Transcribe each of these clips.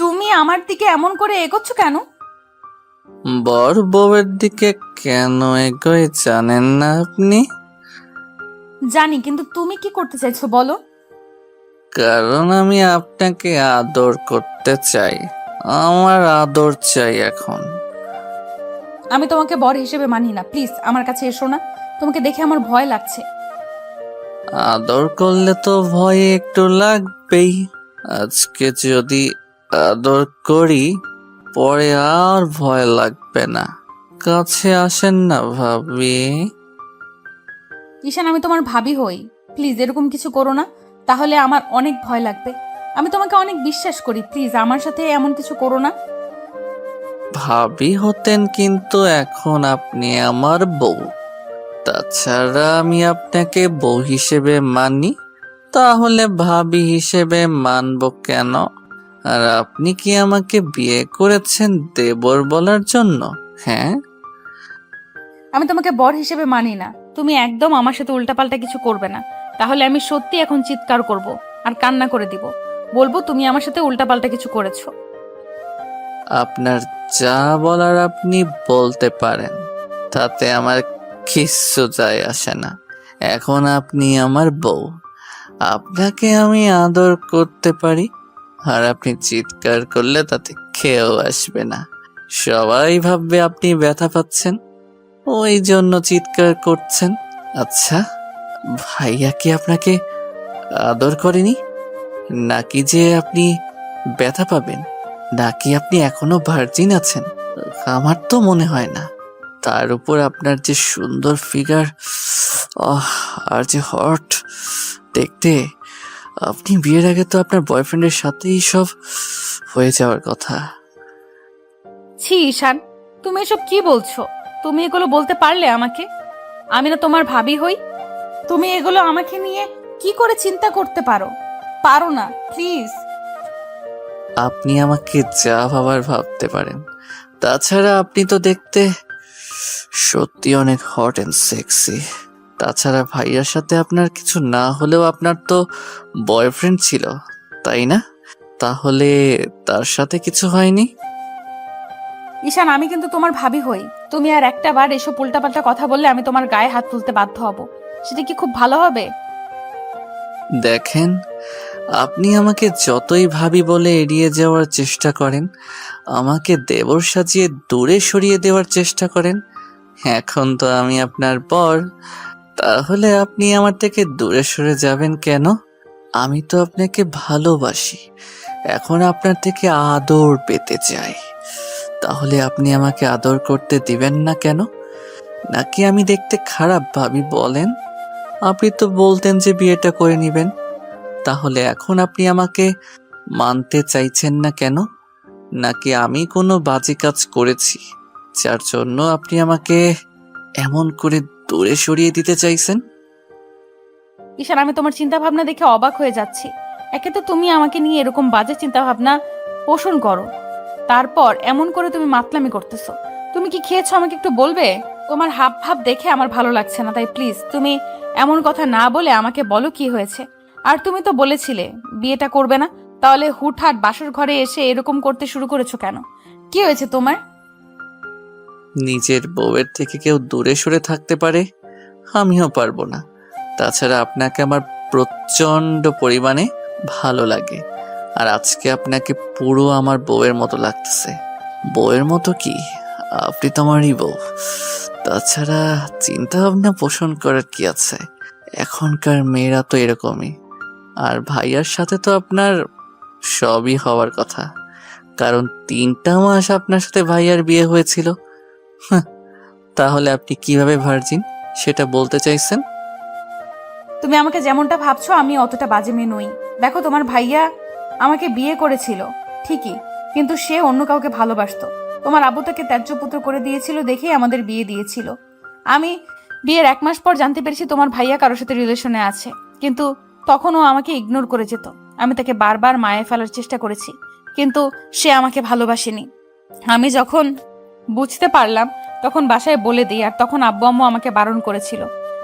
তুমি আমার দিকে এমন করে এগোচ্ছ কেন? বর বউয়ের দিকে কেন এগোয় জানেন না আপনি? জানি, কিন্তু তুমি কি করতে চাইছো বলো। কারণ আমি আপনাকে আদর করতে চাই। আমার আদর চাই এখন। আমি তোমাকে বর হিসেবে মানি না, প্লিজ আমার কাছে এসো না। তোমাকে দেখে আমার ভয় লাগছে। আদর করলে তো ভয় একটু লাগবেই। আজকে যদি আদর করি, পরে আর ভয় লাগবে না। কাছে আসেন না ভাবি। ঈশান, আমি তোমার ভাবি হই, প্লিজ এরকম কিছু করো না, তাহলে আমার অনেক ভয় লাগবে। আমি তোমাকে অনেক বিশ্বাস করি, প্লিজ আমার সাথে এমন কিছু করো না। ভাবি হতেন, কিন্তু এখন আপনি আমার বউ। তাছাড়া আমি আপনাকে বউ হিসেবে মানি, তাহলে ভাবি হিসেবে মানব কেন? আর আপনি কি আমাকে বিয়ে করেছেন দেবর বলার জন্য? হ্যাঁ, আমি তোমাকে বর হিসেবে মানি না। তুমি একদম আমার সাথে উল্টাপাল্টা কিছু করবে না, তাহলে আমি সত্যি এখন চিৎকার করব আর কান্না করে দিব। বলবো তুমি আমার সাথে উল্টাপাল্টা কিছু করেছো। আপনার যা বলার আপনি বলতে পারেন, তাতে আমার কিচ্ছু যায় আসে না। এখন আপনি আমার বউ, আপনাকে আমি আদর করতে পারি। আর আপনি চিৎকার করলে তাতে খেয়েও আসবে না। সবাই ভাববে আপনি ব্যথা পাচ্ছেন, ওই জন্য চিৎকার করছেন। আচ্ছা, ভাইয়া কি আপনাকে আদর করেনি? নাকি যে আপনি ব্যথা পাবেন? নাকি আপনি এখনো ভার্জিন আছেন? আমার তো মনে হয় না। তার উপর আপনার যে সুন্দর ফিগার, আর যে হট দেখতে, আপনি বিয়ের আগে তো আপনার বয়ফ্রেন্ডের সাথেই সব হয়ে যাওয়ার কথা। ছি ঈশান, তুমি এসব কি বলছো? তুমি এগুলো বলতে পারলে আমাকে? আমি না তোমার ভাবি হই? তুমি এগুলো আমাকে নিয়ে কি করে চিন্তা করতে পারো? পারো না, প্লিজ। আপনি আমাকে যা ভাবার ভাবতে পারেন। তাছাড়া আপনি তো দেখতে সত্যি অনেক হট অ্যান্ড সেক্সি। তাছাড়া ভাইয়ার সাথে আপনার কিছু না হলেও আপনার তো বয়ফ্রেন্ড ছিল, তাই না? তাহলে তার সাথে কিছু হয়নি? ঈশান, আমি কিন্তু তোমার ভাবি হই। তুমি আর একটা বার এসব উল্টাপাল্টা কথা বললে আমি তোমার গায়ে হাত তুলতে বাধ্য হব। সেটা কি খুব ভালো হবে? দেখেন, আপনি আমাকে যতই ভাবি বলে এড়িয়ে যাওয়ার চেষ্টা করেন, আমাকে দেবর সাজিয়ে দূরে সরিয়ে দেওয়ার চেষ্টা করেন, এখন তো আমি আপনার পর, তাহলে আপনি আমার থেকে দূরে সরে যাবেন কেন? আমি তো আপনাকে ভালোবাসি, এখন আপনার থেকে আদর পেতে চাই। তাহলে আপনি আমাকে আদর করতে দিবেন না কেন? নাকি আমি দেখতে খারাপ ভাবি বলেন? আপনি তো বলতেন যে বিয়েটা করে নিবেন, তাহলে এখন আপনি আমাকে মানতে চাইছেন না কেন? নাকি আমি কোনো বাজে কাজ করেছি যার জন্য আপনি আমাকে এমন করে দূরে সরিয়ে দিতে চাইছেন? ঈশান, আমি তোমার চিন্তা ভাবনা দেখে অবাক হয়ে যাচ্ছি। একে তো তুমি আমাকে নিয়ে এরকম বাজে চিন্তা ভাবনা পোষণ করো, তারপর এমন করে তুমি মাতলামি করতেছো। তুমি কি খেয়েছো আমাকে একটু বলবে? তোমার হাব ভাব দেখে আমার ভালো লাগছে না, তাই প্লিজ তুমি এমন কথা না বলে আমাকে বলো কি হয়েছে। আর তুমি তো বলেছিলে বিয়েটা করবে না, তাহলে হুটহাট বাসর ঘরে এসে এরকম করতে শুরু করেছো কেন? কি হয়েছে তোমার? নিজের বউয়ের থেকে কেউ দূরে সরে থাকতে পারে, আমিও পারবো না। তাছাড়া আপনাকে আমার প্রচন্ড পরিমাণে ভালো লাগে। আর আজকে আপনাকে পুরো আমার বউয়ের মতো লাগতেছে। বউয়ের মতো কি, আপনি তো আমারই বউ। তাছাড়া চিন্তা ভাবনা পোষণ করার কি আছে, এখনকার মেয়েরা তো এরকমই। আর ভাইয়ার সাথে তো আপনার সবই হওয়ার কথা, কারণ 3টা মাস আপনার সাথে ভাইয়ার বিয়ে হয়েছিল। হাহ, তাহলে আপনি কিভাবে ভার্জিন সেটা বলতে চাইছেন? তুমি আমাকে যেমনটা ভাবছো আমি অতটা বাজে মেয়ে নই। দেখো, তোমার ভাইয়া আমাকে বিয়ে করেছিল ঠিকই, কিন্তু সে অন্য কাউকে ভালোবাসতো। তোমার আব্বু তাকে ত্যায্য পুত্র করে দিয়েছিল দেখেই আমাদের বিয়ে দিয়েছিল। আমি বিয়ের 1 মাস পর জানতে পেরেছি তোমার ভাইয়া কারোর সাথে রিলেশনে আছে, কিন্তু তখনও আমাকে ইগনোর করে যেত। আমি তাকে বারবার মায়ে ফেলার চেষ্টা করেছি, কিন্তু সে আমাকে ভালোবাসেনি। আমি যখন বুঝতে পারলাম তখন বাসায় বলে দিই, আর তখন আব্বু আম্মু আমাকে বারণ করেছিল।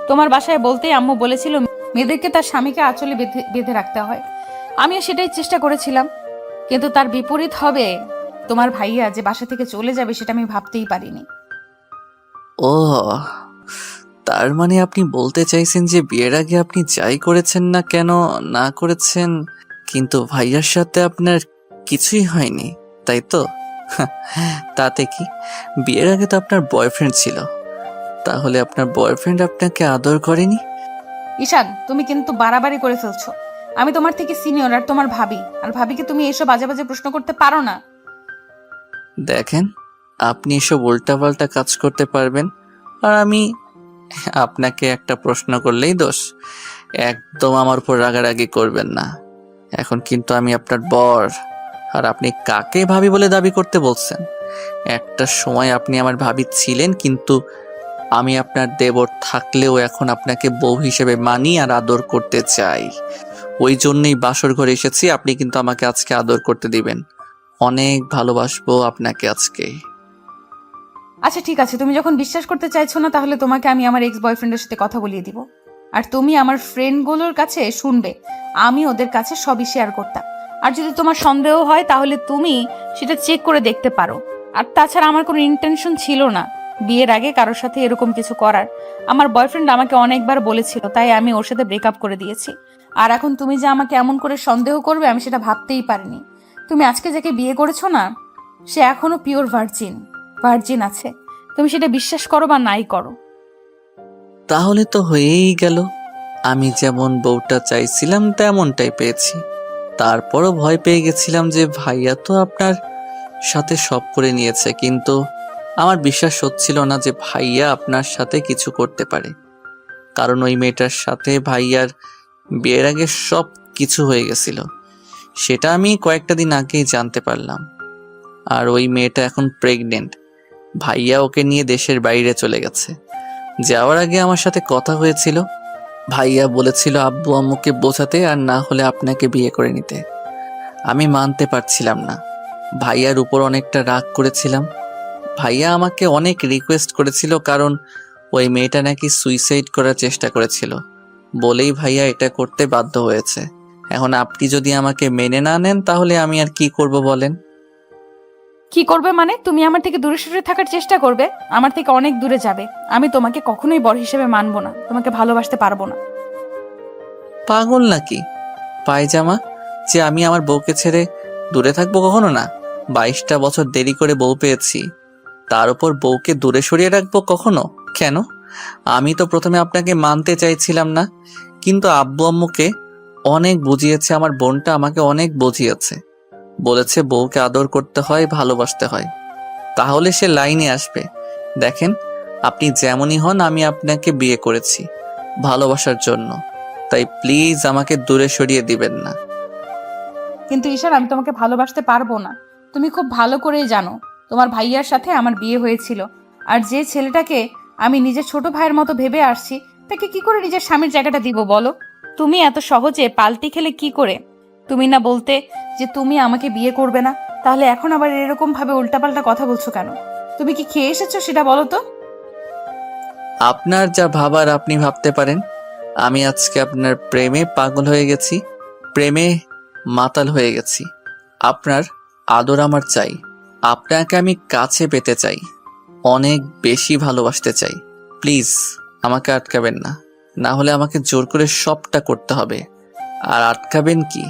তোমার বাসায় বলতেই আম্মু বলেছিল মেয়েদেরকে তার স্বামীকে আঁচলে বেঁধে বেঁধে রাখতে হয়। আমিও সেটাই চেষ্টা করেছিলাম, কিন্তু তার বিপরীত হবে তোমার ভাইয়া যে বাসা থেকে চলে যাবে, সেটা আমি ভাবতেই পারিনি। ও, তার মানে আপনি বলতে চাইছেন যে বিয়ের আগে আপনি যাই করেছেন না কেন, না করেছেন, কিন্তু ভাইয়ার সাথে আপনার কিছুই হয়নি, তাই তো? তাতে কি, বিয়ের আগে তো আপনার বয়ফ্রেন্ড ছিল, তাহলে আপনার বয়ফ্রেন্ড আপনাকে আদর করেনি? ঈশান, তুমি কিন্তু বাড়াবাড়ি করে ফেলছো। আমি তোমার থেকে সিনিয়র আর তোমার ভাবি, আর ভাবিকে তুমি এসব বাজে বাজে প্রশ্ন করতে পারো না। দেখেন, আপনি এসব উল্টাপাল্টা কাজ করতে পারবেন, আর আমি আপনাকে একটা প্রশ্ন করলেই দোষ। একদম আমার উপর রাগারাগি করবেন না। এখন কিন্তু আমি আপনার বর, আর আপনি কাকে ভাবি বলে দাবি করতে বলছেন? একটা সময় আপনি আমার ভাবি ছিলেন, কিন্তু আমি আপনার দেবর থাকলেও এখন আপনাকে বউ হিসেবে মানি আর আদর করতে চাই। ওই জন্যই বাসর ঘরে এসেছি, আপনি কিন্তু আমাকে আজকে আদর করতে দিবেন। অনেক ভালোবাসবো আপনাকে আজকে। আচ্ছা ঠিক আছে, তুমি যখন বিশ্বাস করতে চাইছো না, তাহলে তোমাকে আমি আমার এক্স বয়ফ্রেন্ডের সাথে কথা বলিয়ে দিব। আর তুমি আমার ফ্রেন্ডগুলোর কাছে শুনবে, আমি ওদের কাছে সবই শেয়ার করতাম। আর যদি তোমার সন্দেহ হয়, তাহলে তুমি সেটা চেক করে দেখতে পারো। আর তাছাড়া আমার কোনো ইন্টেনশন ছিল না বিয়ের আগে কারোর সাথে এরকম কিছু করার। আমার বয়ফ্রেন্ড আমাকে অনেকবার বলেছিল, তাই আমি ওর সাথে ব্রেকআপ করে দিয়েছি। আর এখন তুমি যে আমাকে এমন করে সন্দেহ করবে, আমি সেটা ভাবতেই পারিনি। তুমি আজকে যাকে বিয়ে করেছো না, সে এখনো পিওর ভার্জিন আছে। তুমি সেটা বিশ্বাস করো বা নাই করো। তাহলে তো হয়েই গেল। আমি যেমন বউটা চাইছিলাম তেমনটাই পেয়েছি। তারপরও ভয় পেয়ে গেছিলাম যে ভাইয়া তো আপনার সাথে সব করে নিয়েছে, কিন্তু আমার বিশ্বাস হচ্ছিল না যে ভাইয়া আপনার সাথে কিছু করতে পারে। কারণ ওই মেয়েটার সাথে ভাইয়ার বিয়ের আগে সব কিছু হয়ে গেছিল, সেটা আমি কয়েকটা দিন আগেই জানতে পারলাম। আর ওই মেয়েটা এখন প্রেগনেন্ট। ভাইয়া ওকে নিয়ে দেশের বাইরে চলে গেছে। যাওয়ার আগে আমার সাথে কথা হয়েছিল, ভাইয়া বলেছিল আব্বু আম্মুকে বোঝাতে, আর না হলে আপনাকে বিয়ে করে নিতে। আমি মানতে পারছিলাম না, ভাইয়ার উপর অনেকটা রাগ করেছিলাম। ভাইয়া আমাকে অনেক রিকোয়েস্ট করেছিল, কারণ ওই মেয়েটা নাকি সুইসাইড করার চেষ্টা করেছিল, বলেই ভাইয়া এটা করতে বাধ্য হয়েছে। এখন আপনি যদি আমাকে মেনে না নেন, তাহলে আমি আর কি করব বলেন? কি করবে মানে? তুমি আমার থেকে দূরে সরে থাকার চেষ্টা করবে, আমার থেকে অনেক দূরে যাবে। আমি তোমাকে কখনোই বর হিসেবে মানবো না, তোমাকে ভালোবাসতে পারবো না। পাগল নাকি পায়জামা, যে আমি আমার বউকে ছেড়ে দূরে থাকবো? কখনো না। 22টা বছর দেরি করে বউ পেয়েছি, তার উপর বউকে দূরে সরিয়ে রাখবো কখনো? কেন? আমি তো প্রথমে আপনাকে মানতে চাইছিলাম না, কিন্তু আব্বু আম্মুকে অনেক বুঝিয়েছে, আমার বোনটা আমাকে অনেক বুঝিয়েছে, বলেছে বউকে আদর করতে হয়, ভালোবাসতে হয়, তাহলে সে লাইনে আসবে। দেখেন, আপনি যেমনই হন, আমি আপনাকে বিয়ে করেছি ভালোবাসার জন্য, তাই প্লিজ আমাকে দূরে সরিয়ে দিবেন না। কিন্তু ঈশান, আমি তোমাকে ভালোবাসতে পারবো না। তুমি খুব ভালো করেই জানো তোমার ভাইয়ার সাথে আমার বিয়ে হয়েছিল। আর যে ছেলেটাকে আমি নিজের ছোট ভাইয়ের মতো ভেবে আসছি, তাকে কি করে নিজের স্বামীর জায়গাটা দিব বলো? তুমি এত সহজে পাল্টি খেলে কি করে? তুমি না বলতে যে তুমি আমাকে বিয়ে করবে না, তাহলে এখন আবার এরকম ভাবে উল্টাপাল্টা কথা বলছো কেন? তুমি কি খেয়ে এসেছো সেটা বলো তো। আপনার যা ভাবার আপনি ভাবতে পারেন। আমি আজকে আপনার প্রেমে পাগল হয়ে গেছি, প্রেমে মাতাল হয়ে গেছি। আপনার আদর আমার চাই, আপনাকে আমি কাছে পেতে চাই, অনেক বেশি ভালোবাসতে চাই। প্লিজ আমাকে আটকাবেন না, না হলে আমাকে জোর করে সবটা করতে হবে। আর আটকাবেন কি,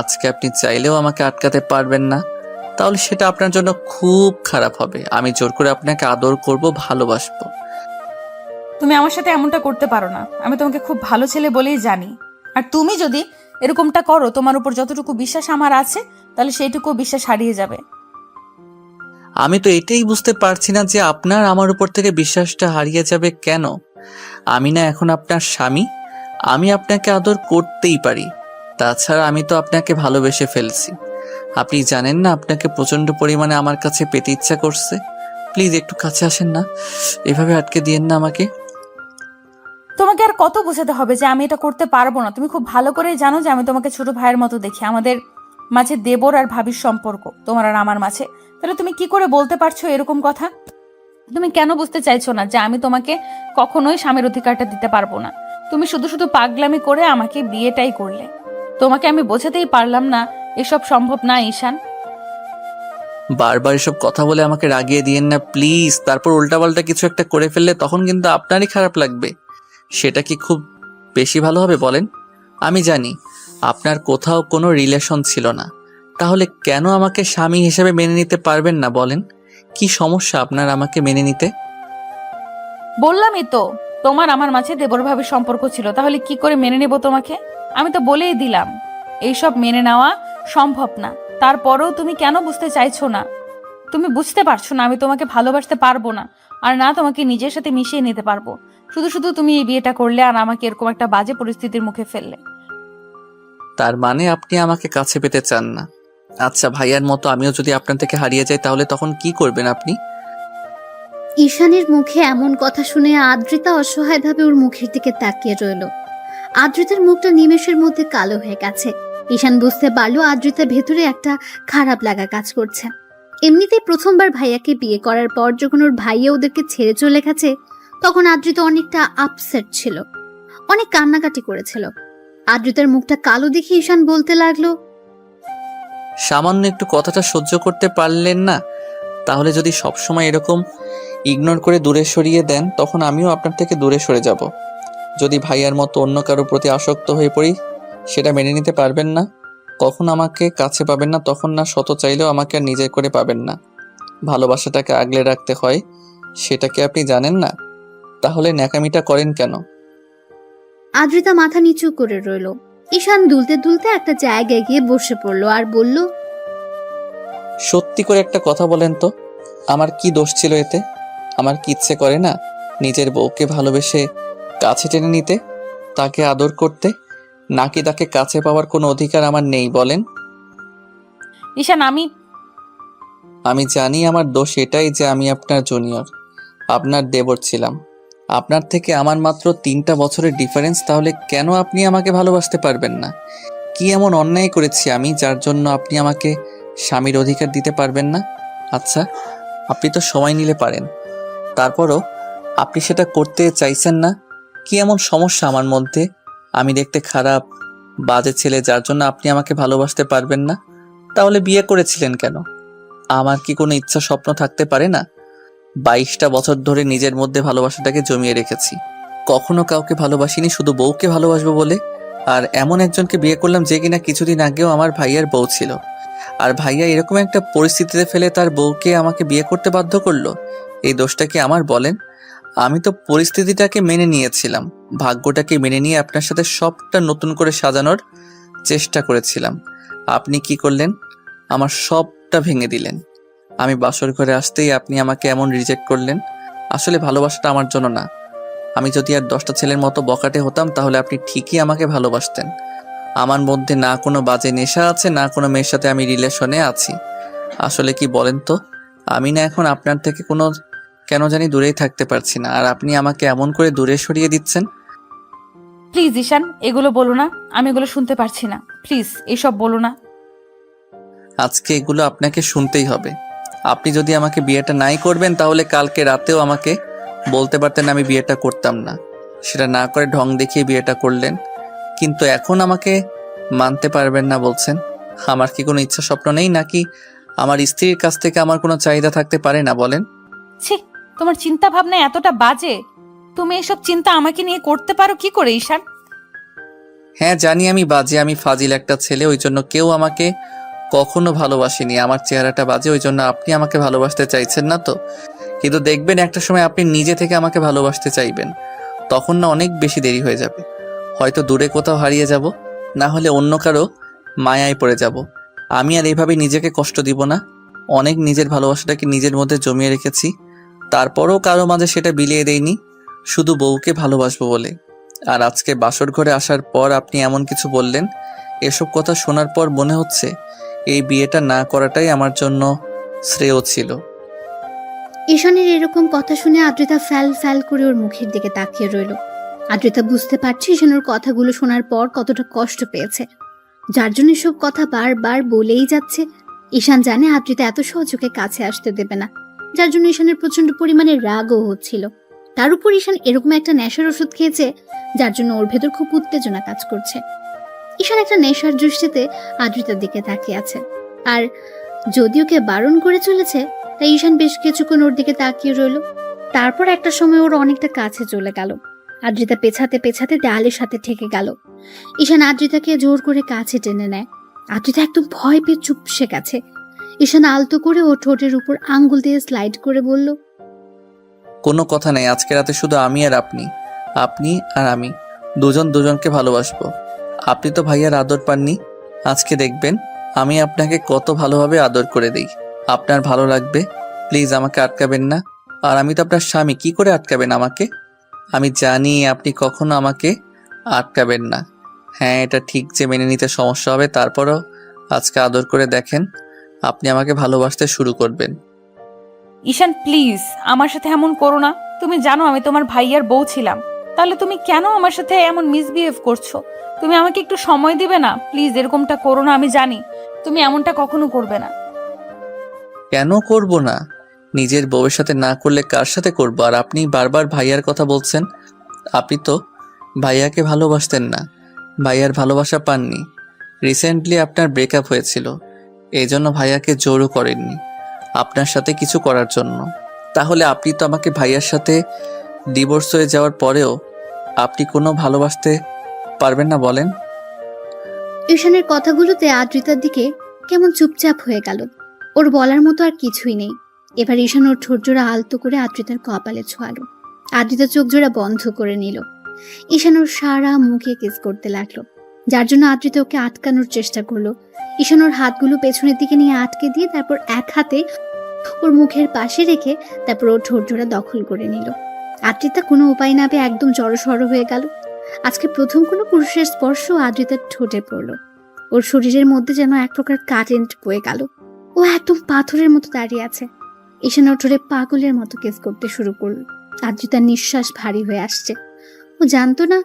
আজকে আপনি চাইলেও আমাকে আটকাতে পারবেন না, তাহলে সেটা আপনার জন্য খুব খারাপ হবে। আমি জোর করে আপনাকে আদর করব, ভালোবাসবো। তুমি আমার সাথে এমনটা করতে পারো না, আমি তোমাকে খুব ভালো ছেলে বলেই জানি। আর তুমি যদি এরকমটা করো, তোমার উপর যতটুকু বিশ্বাস আমার আছে, তাহলে সেইটুকু বিশ্বাস হারিয়ে যাবে। আমি তো এটাই বুঝতে পারছি না যে আপনার আমার উপর থেকে বিশ্বাসটা হারিয়ে যাবে কেন? আমি না এখন আপনার স্বামী, আমি আপনাকে আদর করতেই পারি। তাছাড়া আমি তো আপনাকে ভালোবেসে ফেলছি। আপনি জানেন না, আপনাকে প্রচন্ড পরিমাণে আমার কাছে পেতে ইচ্ছা করছে। প্লিজ একটু কাছে আসেন না, এভাবে আটকে দিয়েন না আমাকে। তোমাকে আর কত বোঝাতে হবে যে আমি এটা করতে পারবো না? তুমি খুব ভালো করেই জানো যে আমি তোমাকে ছোট ভাইয়ের মতো দেখি। আমাদের মাঝে দেবর আর ভাবির সম্পর্ক, তোমার আর আমার মাঝে। তাহলে তুমি কি করে বলতে পারছো এরকম কথা? তুমি কেন বুঝতে চাইছো না যে আমি তোমাকে কখনোই স্বামীর অধিকারটা দিতে পারবো না? তুমি শুধু শুধু পাগলামি করে আমাকে বিয়েটাই করলে। তোমাকে আমি বোঝাতেই পারলাম না এসব সম্ভব না ঈশান। বারবার এসব কথা বলে আমাকে রাগিয়ে দিয়েন না প্লিজ। তারপর উল্টাপাল্টা কিছু একটা করে ফেললে তখন কিন্তু আপনারই খারাপ লাগবে। সেটা কি খুব বেশি ভালো হবে বলেন? আমি জানি আপনার কোথাও কোনো রিলেশন ছিল না, তাহলে কেন আমাকে স্বামী হিসেবে মেনে নিতে পারবেন না বলেন? কি সমস্যা আপনার আমাকে মেনে নিতে? বললামই তো, তোমার আমার মাঝে দেবর ভাবের সম্পর্ক ছিল, তাহলে কি করে মেনে নেব তোমাকে? আমি তো বলেই দিলাম এইসব মেনে নেওয়া সম্ভব না। তারপরেও তুমি কেন বুঝতে চাইছো না? তুমি বুঝতে পারছো না আমি তোমাকে ভালোবাসতে পারবো না, আর না তোমাকে নিজের সাথে মিশিয়ে নিতে পারবো। শুধু শুধু তুমি এই বিয়েটা করলে আর আমাকে এরকম একটা বাজে পরিস্থিতির মুখে ফেললে। তার মানে আপনি আমাকে কাছে পেতে চান না? আচ্ছা, ভাইয়ার মতো আমিও যদি আপনার থেকে হারিয়ে যাই তাহলে তখন কি করবেন আপনি? ঈশানের মুখে এমন কথা শুনে আদ্রিতা অসহায়ভাবে ওর মুখের দিকে তাকিয়ে রইল। আদ্রিতার মুখটা নিমেষের মধ্যে কালো হয়ে গেছে। ঈশান বুঝতে পারলো আদ্রিতার ভেতরে একটা খারাপ লাগা কাজ করছে। এমনিতেই প্রথমবার ভাইয়াকে বিয়ে করার পর যখন ওর ভাইয়া ওদেরকে ছেড়ে চলে গেছে, তখন আদ্রিতা অনেকটা আপসেট ছিল, অনেক কান্নাকাটি করেছিল। আদ্রিতার মুখটা কালো দেখে ঈশান বলতে লাগলো, সামান্য একটু কথাটা সহ্য করতে পারলেন না? তাহলে যদি সবসময় এরকম ইগনোর করে দূরে সরিয়ে দেন তখন আমিও আপনার থেকে দূরে সরে যাব। যদি ভাইয়ার মতো অন্য কারোর প্রতি আসক্ত হয়ে পড়ি সেটা মেনে নিতে পারবেন না। কখন আমাকে কাছে পাবেন না, তখন না শত চাইলেও আমাকে আর নিজের করে পাবেন না। ভালোবাসাটাকে আগলে রাখতে হয়, সেটা কি আপনি জানেন না? তাহলে ন্যাকামিটা করেন কেন? আদ্রিতা মাথা নিচু করে রইল। ঈশান দুলতে দুলতে একটা জায়গায় গিয়ে বসে পড়লো আর বলল, সত্যি করে একটা কথা বলেন তো, আমার কি দোষ ছিল এতে? আমার কি ইচ্ছে করে না নিজের বউকে ভালোবেসে কাছে টেনে নিতে, তাকে আদর করতে? নাকি তাকে কাছে পাওয়ার কোনো অধিকার আমার নেই বলেন? ঈশান, আমি জানি আমার দোষ এটাই যে আমি আপনার জুনিয়র, আপনার দেবর ছিলাম। আপনার থেকে আমার মাত্র 3টা বছরের ডিফারেন্স, তাহলে কেন আপনি আমাকে ভালোবাসতে পারবেন না? কি এমন অন্যায় করেছি আমি যার জন্য আপনি আমাকে স্বামীর অধিকার দিতে পারবেন না? আচ্ছা, আপনি তো সময় নিলে পারেন, তারপরও আপনি সেটা করতে চাইছেন না। কি এমন সমস্যা আমার মধ্যে? আমি দেখতে খারাপ, বাজে ছেলে যার জন্য আপনি আমাকে ভালোবাসতে পারবেন না? তাহলে বিয়ে করেছিলেন কেন? আমার কি কোনো ইচ্ছা স্বপ্ন থাকতে পারে না? 22টা বছর ধরে নিজের মধ্যে ভালোবাসাটাকে জমিয়ে রেখেছি। কখনো কাউকে ভালোবাসিনি শুধু বউকে ভালোবাসবো বলে। আর এমন একজনকে বিয়ে করলাম যে কিনা কিছুদিন আগেও আমার ভাইয়ার বউ ছিল। আর ভাইয়া এরকম একটা পরিস্থিতিতে ফেলে তার বউকে আমাকে বিয়ে করতে বাধ্য করলো। এই দোষটা কি আমার বলেন? আমি তো পরিস্থিতিটাকে মেনে নিয়েছিলাম, ভাগ্যটাকে মেনে নিয়ে আপনার সাথে সবটা নতুন করে সাজানোর চেষ্টা করেছিলাম। আপনি কি করলেন? আমার সবটা ভেঙে দিলেন। আমি বাসর ঘরে আসতেই আপনি আমাকে এমন রিজেক্ট করলেন। আসলে ভালোবাসাটা আমার জন্য না। আমি যদি আর 10টা ছেলের মতো বকাটে হতাম তাহলে আপনি ঠিকই আমাকে ভালোবাসতেন। আমার মধ্যে না কোনো বাজে নেশা আছে, না কোনো মেয়ের সাথে আমি রিলেশনে আছি। আসলে কি বলেন তো, আমি না এখন আপনার থেকে কোনো কেন জানি দূরেই থাকতে পারছি না, আর আপনি আমাকে এমন করে দূরে সরিয়ে দিচ্ছেন। প্লিজ ঈশান, এগুলো বলো না, আমি এগুলো শুনতে পারছি না। প্লিজ এসব বলো না। আজকে এগুলো আপনাকে শুনতেই হবে। আপনি যদি আমাকে বিয়েটা নাই করবেন তাহলে কালকে রাতেও আমাকে বলতে পারতেন আমি বিয়েটা করতাম না। সেটা না করে ঢং দেখিয়ে বিয়েটা করলেন, কিন্তু এখন আমাকে মানতে পারবেন না বলছেন। আমার কি কোনো ইচ্ছা স্বপ্ন নেই, নাকি আমার স্ত্রীর কাছ থেকে আমার কোনো চাহিদা থাকতে পারে না বলেন? ছি, তোমার চিন্তা ভাবনা এতটা বাজে। তুমি এসব চিন্তা আমাকে নিয়ে করতে পারো কি করে ঈশান? হ্যাঁ জানি আমি বাজে, আমি ফাজিল একটা ছেলে, ওই জন্য কেউ আমাকে কখনো ভালোবাসেনি। আমার চেহারাটা বাজে, ওই জন্য আপনি আমাকে ভালোবাসতে চাইছেন না তো। কিন্তু দেখবেন একটা সময় আপনি নিজে থেকে আমাকে ভালোবাসতে চাইবেন, তখন না অনেক বেশি দেরি হয়ে যাবে। হয়তো দূরে কোথাও হারিয়ে যাব, না হলে অন্য কারো মায়ায় পড়ে যাব। আমি আর এইভাবে নিজেকে কষ্ট দিব না। অনেক নিজের ভালোবাসাটাকে নিজের মধ্যে জমিয়ে রেখেছি, তারপরও কারো মাঝে সেটা বিলিয়ে দেইনি, শুধু বউকে ভালোবাসবো বলে। আর আজকে বাসর ঘরে আসার পর আপনি এমন কিছু বললেন, এসব কথা শোনার পর মনে হচ্ছে এই বিয়েটা না করাটাই আমার জন্য শ্রেয় ছিল। ঈশানের এরকম কথা শুনে আদ্রিতা ফ্যাল ফ্যাল করে ওর মুখের দিকে তাকিয়ে রইল। আদ্রিতা বুঝতে পারছে ঈশান ওর কথাগুলো শোনার পর কতটা কষ্ট পেয়েছে, যার জন্য এসব কথা বারবার বলেই যাচ্ছে। ঈশান জানে আদ্রিতা এত সহযোগে কাছে আসতে দেবে না, যার জন্য ঈশানের প্রচন্ড পরিমাণে রাগও হচ্ছিল। তার উপর ঈশান এরকম একটা নেশার ওষুধ খেয়েছে, যার জন্য ওর ভেতর খুব উত্তেজনা কাজ করছে। ঈশান একটা নেশার দৃষ্টিতে আদ্রিতার দিকে তাকিয়ে আছে, আর যদি ওকে বারণ করে চলেছে, তাই ঈশান বেশ কিছুক্ষণ ওর দিকে তাকিয়ে রইল। তারপর একটা সময় ওর অনেকটা কাছে চলে গেল। আদ্রিতা পেছাতে পেছাতে দেয়ালের সাথে ঠেকে গেল। ঈশান আদ্রিতাকে জোর করে কাছে টেনে নেয়। আদ্রিতা একদম ভয় পেয়ে চুপসে গেছে। ঈশান আলতো করে ওর ঠোঁটের উপর আঙ্গুল দিয়ে স্লাইড করে বলল, কোনো কথা নেই, আজকে রাতে শুধু আমি আর আপনি, আপনি আর আমি দুজন দুজনকে ভালোবাসবো। আপনি তো ভাইয়ার আদর পাননি, আজকে দেখবেন আমি আপনাকে কত ভালোভাবে আদর করে দিই। আপনার ভালো লাগবে, প্লিজ আমাকে আটকাবেন না। আর আমি তো আপনার স্বামী, কি করে আটকাবেন আমাকে? আমি জানি আপনি কখনো আমাকে আটকাবেন না। হ্যাঁ, এটা ঠিক যে মেনে নিতে সমস্যা হবে, তারপরও আজকে আদর করে দেখেন, আপনি আমাকে ভালোবাসতে শুরু করবেন। ঈশান প্লিজ আমার সাথে এমন করো না। তুমি জানো আমি তোমার ভাইয়ার বউ ছিলাম, তাহলে তুমি কেন আমার সাথে এমন মিসবিহেভ করছো? তুমি আমাকে একটু সময় দিবে না প্লিজ? এরকমটা করো না, আমি জানি তুমি এমনটা কখনো করবে না। কেন করব না? নিজের বউয়ের সাথে না করলে কার সাথে করব? আর আপনি বারবার ভাইয়ার কথা বলছেন। আপনি তো ভাইয়াকে ভালোবাসতেন না, ভাইয়ার ভালোবাসা পাননি। রিসেন্টলি আপনার ব্রেকআপ হয়েছিল, এই জন্য ভাইয়াকে জোরও করেননি আপনার সাথে কিছু করার জন্য। তাহলে আপনি তো আমাকে ভাইয়ার সাথে ডিভোর্স হয়ে যাওয়ার পরেও আপনি কোনো ভালোবাসতে পারবেন না বলেন? ঈশানের কথাগুলোতে আদ্রিতার দিকে কেমন চুপচাপ হয়ে গেল। ওর বলার মতো আর কিছুই নেই। এবার ঈশান ওর ঠোঁট জোড়া আলতো করে আদ্রিতার কপালে ছোঁয়ালো। আদ্রিতা চোখ জোড়া বন্ধ করে নিল। ঈশান ওর সারা মুখে কিস করতে লাগলো, যার জন্য আদ্রিতা ওকে আটকানোর চেষ্টা করলো। ঈশান ওর হাতগুলো পেছনের দিকে নিয়ে আটকে দিয়ে তারপর এক হাতে ওর মুখের পাশে রেখে তারপর ওর ঠোঁট জোড়া দখল করে নিল। আদ্রিতা কোনো উপায় না পেয়ে একদম জড়সড় হয়ে গেল। আজকে প্রথম কোনো পুরুষের স্পর্শ আদ্রিতার ঠোঁটে পড়ল। ওর শরীরের মধ্যে যেন এক প্রকার কারেন্ট বয়ে গেল। ও একদম পাথরের মতো দাঁড়িয়ে আছে। ঈশান ওর ঠোঁটে পাগলের মতো কেস করতে শুরু করল। আদ্রিতার নিঃশ্বাস ভারী হয়ে আসছে। ও জানতো না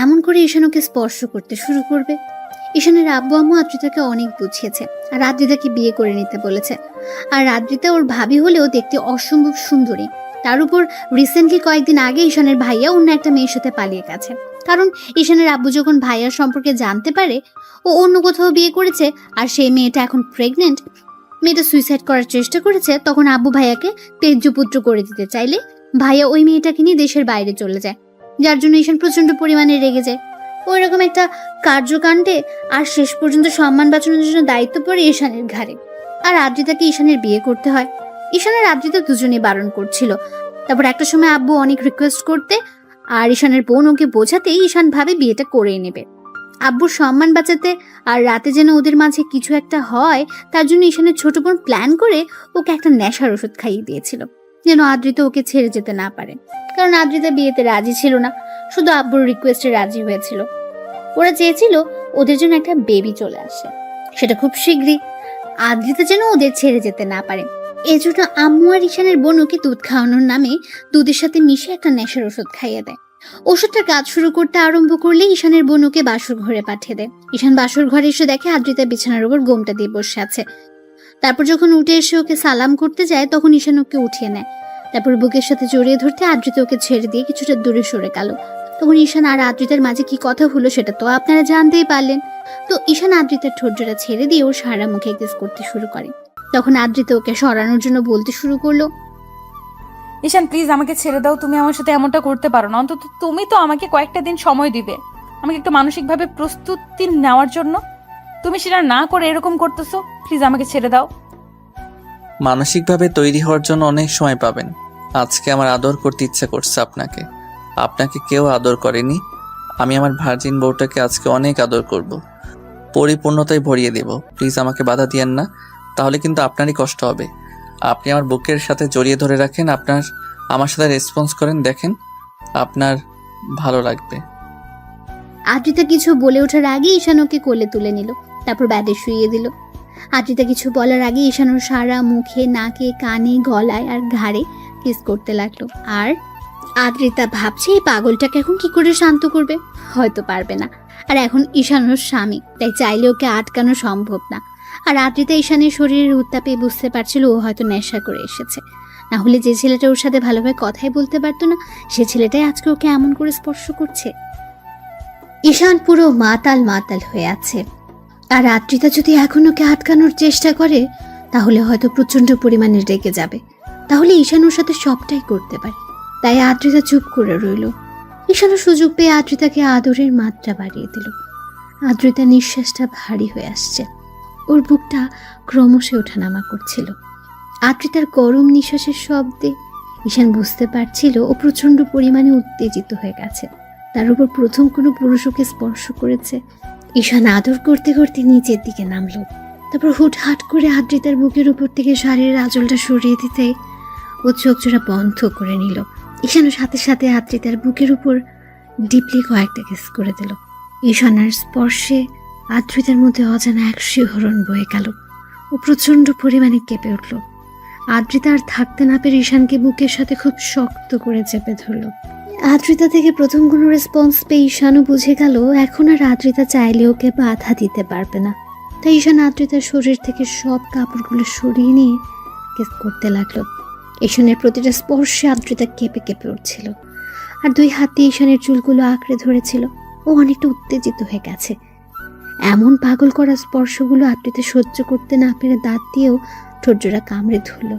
এমন করে ঈশান ওকে স্পর্শ করতে শুরু করবে। ঈশানের আব্বু আম্মু আদ্রিতাকে অনেক বুঝিয়েছে আর আদ্রিতাকে বিয়ে করে নিতে বলেছে। আর আদ্রিতা ওর ভাবি হলেও দেখতে অসম্ভব সুন্দরী। তার উপর রিসেন্টলি কয়েকদিন আগে ঈশানের ভাইয়া অন্য একটা মেয়ের সাথে পালিয়ে গেছে। কারণ ঈশানের আব্বু যখন ভাইয়ার সম্পর্কে জানতে পারে ও অন্য কোথাও বিয়ে করেছে আর সেই মেয়েটা এখন প্রেগনেন্ট, মেয়েটা সুইসাইড করার চেষ্টা করেছে, তখন আব্বু ভাইয়াকে তেজ্যপুত্র করে দিতে চাইলে ভাইয়া ওই মেয়েটাকে নিয়ে দেশের বাইরে চলে যায়, যার জন্য ঈশান প্রচন্ড পরিমাণে রেগে যায়। ওই রকম একটা কার্যকাণ্ডে আর শেষ পর্যন্ত সম্মান বাঁচানোর জন্য দায়িত্ব পড়ে ঈশানের ঘাড়ে। আর আদ্রিতাকে ঈশানের বিয়ে করতে হয়। ঈশানের আদ্রিতা দুজনেই বারণ করছিল। তারপর একটা সময় আব্বু অনেক রিকোয়েস্ট করতে আর ঈশানের বোন ওকে বোঝাতেই ঈশান ভাবে বিয়েটা করেই নেবে। আব্বুর সম্মান বাঁচাতে আর রাতে যেন ওদের মাঝে কিছু একটা হয় তার জন্য ঈশানের ছোট বোন প্ল্যান করে ওকে একটা নেশার ওষুধ খাইয়ে দিয়েছিল, যেন আদ্রিতা ওকে ছেড়ে যেতে না পারে। কারণ আদ্রিতা বিয়েতে রাজি ছিল না, শুধু আব্বুর রিকোয়েস্টে রাজি হয়েছিল। ওরা চেয়েছিল ওদের জন্য একটা বেবি চলে আসে, সেটা খুব শীঘ্রই। আদ্রিতা যেন ওদের ছেড়ে যেতে না পারে, এজন্য আম্মু আর ঈশানের বোন ওকে দুধ খাওয়ানোর নামে দুধের সাথে মিশে একটা নেশার ওষুধ খাইয়ে দেয়। ওষুধটার কাজ শুরু করতে আরম্ভ করলে ঈশানের বোন ওকে বাসর ঘরে পাঠিয়ে দেয়। ঈশান বাসর ঘরে এসে দেখে আদ্রিতা বিছানার উপর গোমটা দিয়ে বসে আছে। তারপর যখন উঠে এসে ওকে সালাম করতে যায় তখন ঈশান ওকে উঠিয়ে নেয়। তারপর বুকের সাথে জড়িয়ে ধরতে আদ্রিতা ওকে ছেড়ে দিয়ে কিছুটা দূরে সরে গেল। তখন ঈশান আর আদ্রিতার মাঝে কি কথা হলো সেটা তো আপনারা জানতেই পারলেন। তো ঈশান আদ্রিতার ঠোঁট জোড়া ছেড়ে দিয়ে ওর সারা মুখে কিস করতে শুরু করে। তখন আদ্রিতা ওকে সরানোর জন্য বলতে শুরু করলো, ঈশান প্লিজ আমাকে ছেড়ে দাও, তুমি আমার সাথে এমনটা করতে পারো না। অন্তত তুমি তো আমাকে কয়েকটা দিন সময় দিবে আমাকে একটু মানসিকভাবে প্রস্তুতি নেওয়ার জন্য। তুমি সেটা না করে এরকম করতেছো, প্লিজ আমাকে ছেড়ে দাও। মানসিকভাবে তৈরি হওয়ার জন্য অনেক সময় পাবেন। আজকে আমার আদর করতে ইচ্ছা করছে আপনাকে, আপনাকে কেউ আদর করেনি। আমি আমার ভার্জিন বউটাকে আজকে অনেক আদর করব, পরিপূর্ণতায় ভরিয়ে দেব। প্লিজ আমাকে বাধা দিয়েন না, তাহলে কিন্তু আপনারই কষ্ট হবে। আপনি আমার বুকের সাথে জড়িয়ে ধরে রাখেন, আমার সাথে রেসপন্স করেন, দেখেন আপনার ভালো লাগবে। আদ্রিতা কিছু বলে ওঠার আগে ঈশান ওকে কোলে তুলে নিল, তারপর ব্যাডে শুইয়ে দিল। আদ্রিতা কিছু বলার আগে ঈশান ওর সারা মুখে, নাকে, কানে, গলায় আর ঘাড়ে কিস করতে লাগলো। আর আদ্রিতা ভাবছে এই পাগলটাকে এখন কি করে শান্ত করবে, হয়তো পারবে না। আর এখন ঈশান ওর স্বামী, তাই চাইলে ওকে আটকানো সম্ভব না। আর আদ্রিতা ঈশানের শরীরের উত্তাপে বুঝতে পারছিল ও হয়তো নেশা করে এসেছে। না হলে যে ছেলেটা ওর সাথে ভালোভাবে কথাই বলতে পারতো না, সে ছেলেটাই আজকে ওকে এমন করে স্পর্শ করছে। ঈশান পুরো মাতাল মাতাল হয়ে আছে। আর আদ্রিতা যদি এখন ওকে আটকানোর চেষ্টা করে তাহলে হয়তো প্রচণ্ড পরিমাণে রেগে যাবে, তাহলে ঈশান ওর সাথে সবটাই করতে পারে। তাই আদ্রিতা চুপ করে রইল। ঈশানও সুযোগ পেয়ে আদ্রিতাকে আদরের মাত্রা বাড়িয়ে দিল। আদ্রিতার নিঃশ্বাসটা ভারী হয়ে আসছে, ওর বুকটা ক্রমশ ওঠানামা করছিল। আদ্রিতার গরম নিঃশ্বাসের শব্দে ঈশান বুঝতে পারছিল ও প্রচণ্ড পরিমাণে উত্তেজিত হয়ে গেছে। তার উপর প্রথম কোনো পুরুষ ওকে স্পর্শ করেছে। ঈশান আদর করতে করতে নিচের দিকে নামলো। তারপর হুটহাট করে আদ্রিতার বুকের উপর থেকে শাড়ির আঁচলটা সরিয়ে দিতে ও চোখ জোড়া বন্ধ করে নিল। ঈশানও সাথে সাথে আদ্রিতার বুকের উপর ডিপলি কয়েকটা কিস করে দিল। ঈশানার স্পর্শে আদ্রিতার মধ্যে অজানা এক শিহরণ বয়ে গেল। ও প্রচণ্ড পরিমাণে কেঁপে উঠল। আদ্রিতা আর থাকতে না পেরে ঈশানকে বুকের সাথে খুব শক্ত করে চেপে ধরল। আদ্রিতা থেকে প্রথম কোনো রেসপন্স পেয়ে ঈশানও বুঝে গেল এখন আর আদ্রিতা চাইলে ওকে বাধা দিতে পারবে না। তাই ঈশান আদ্রিতার শরীর থেকে সব কাপড়গুলো সরিয়ে নিয়ে কিস করতে লাগলো। ঈশানের প্রতিটা স্পর্শে আদ্রিতা কেঁপে কেঁপে উঠছিল, আর দুই হাত দিয়ে ঈশানের চুলগুলো আঁকড়ে ধরেছিল। ও অনেকটা উত্তেজিত হয়ে গেছে। এমন পাগল করা স্পর্শগুলো আদ্রিতা সহ্য করতে না পেরে দাঁত দিয়েও ঠোঁটজোড়া কামড়ে ধরল।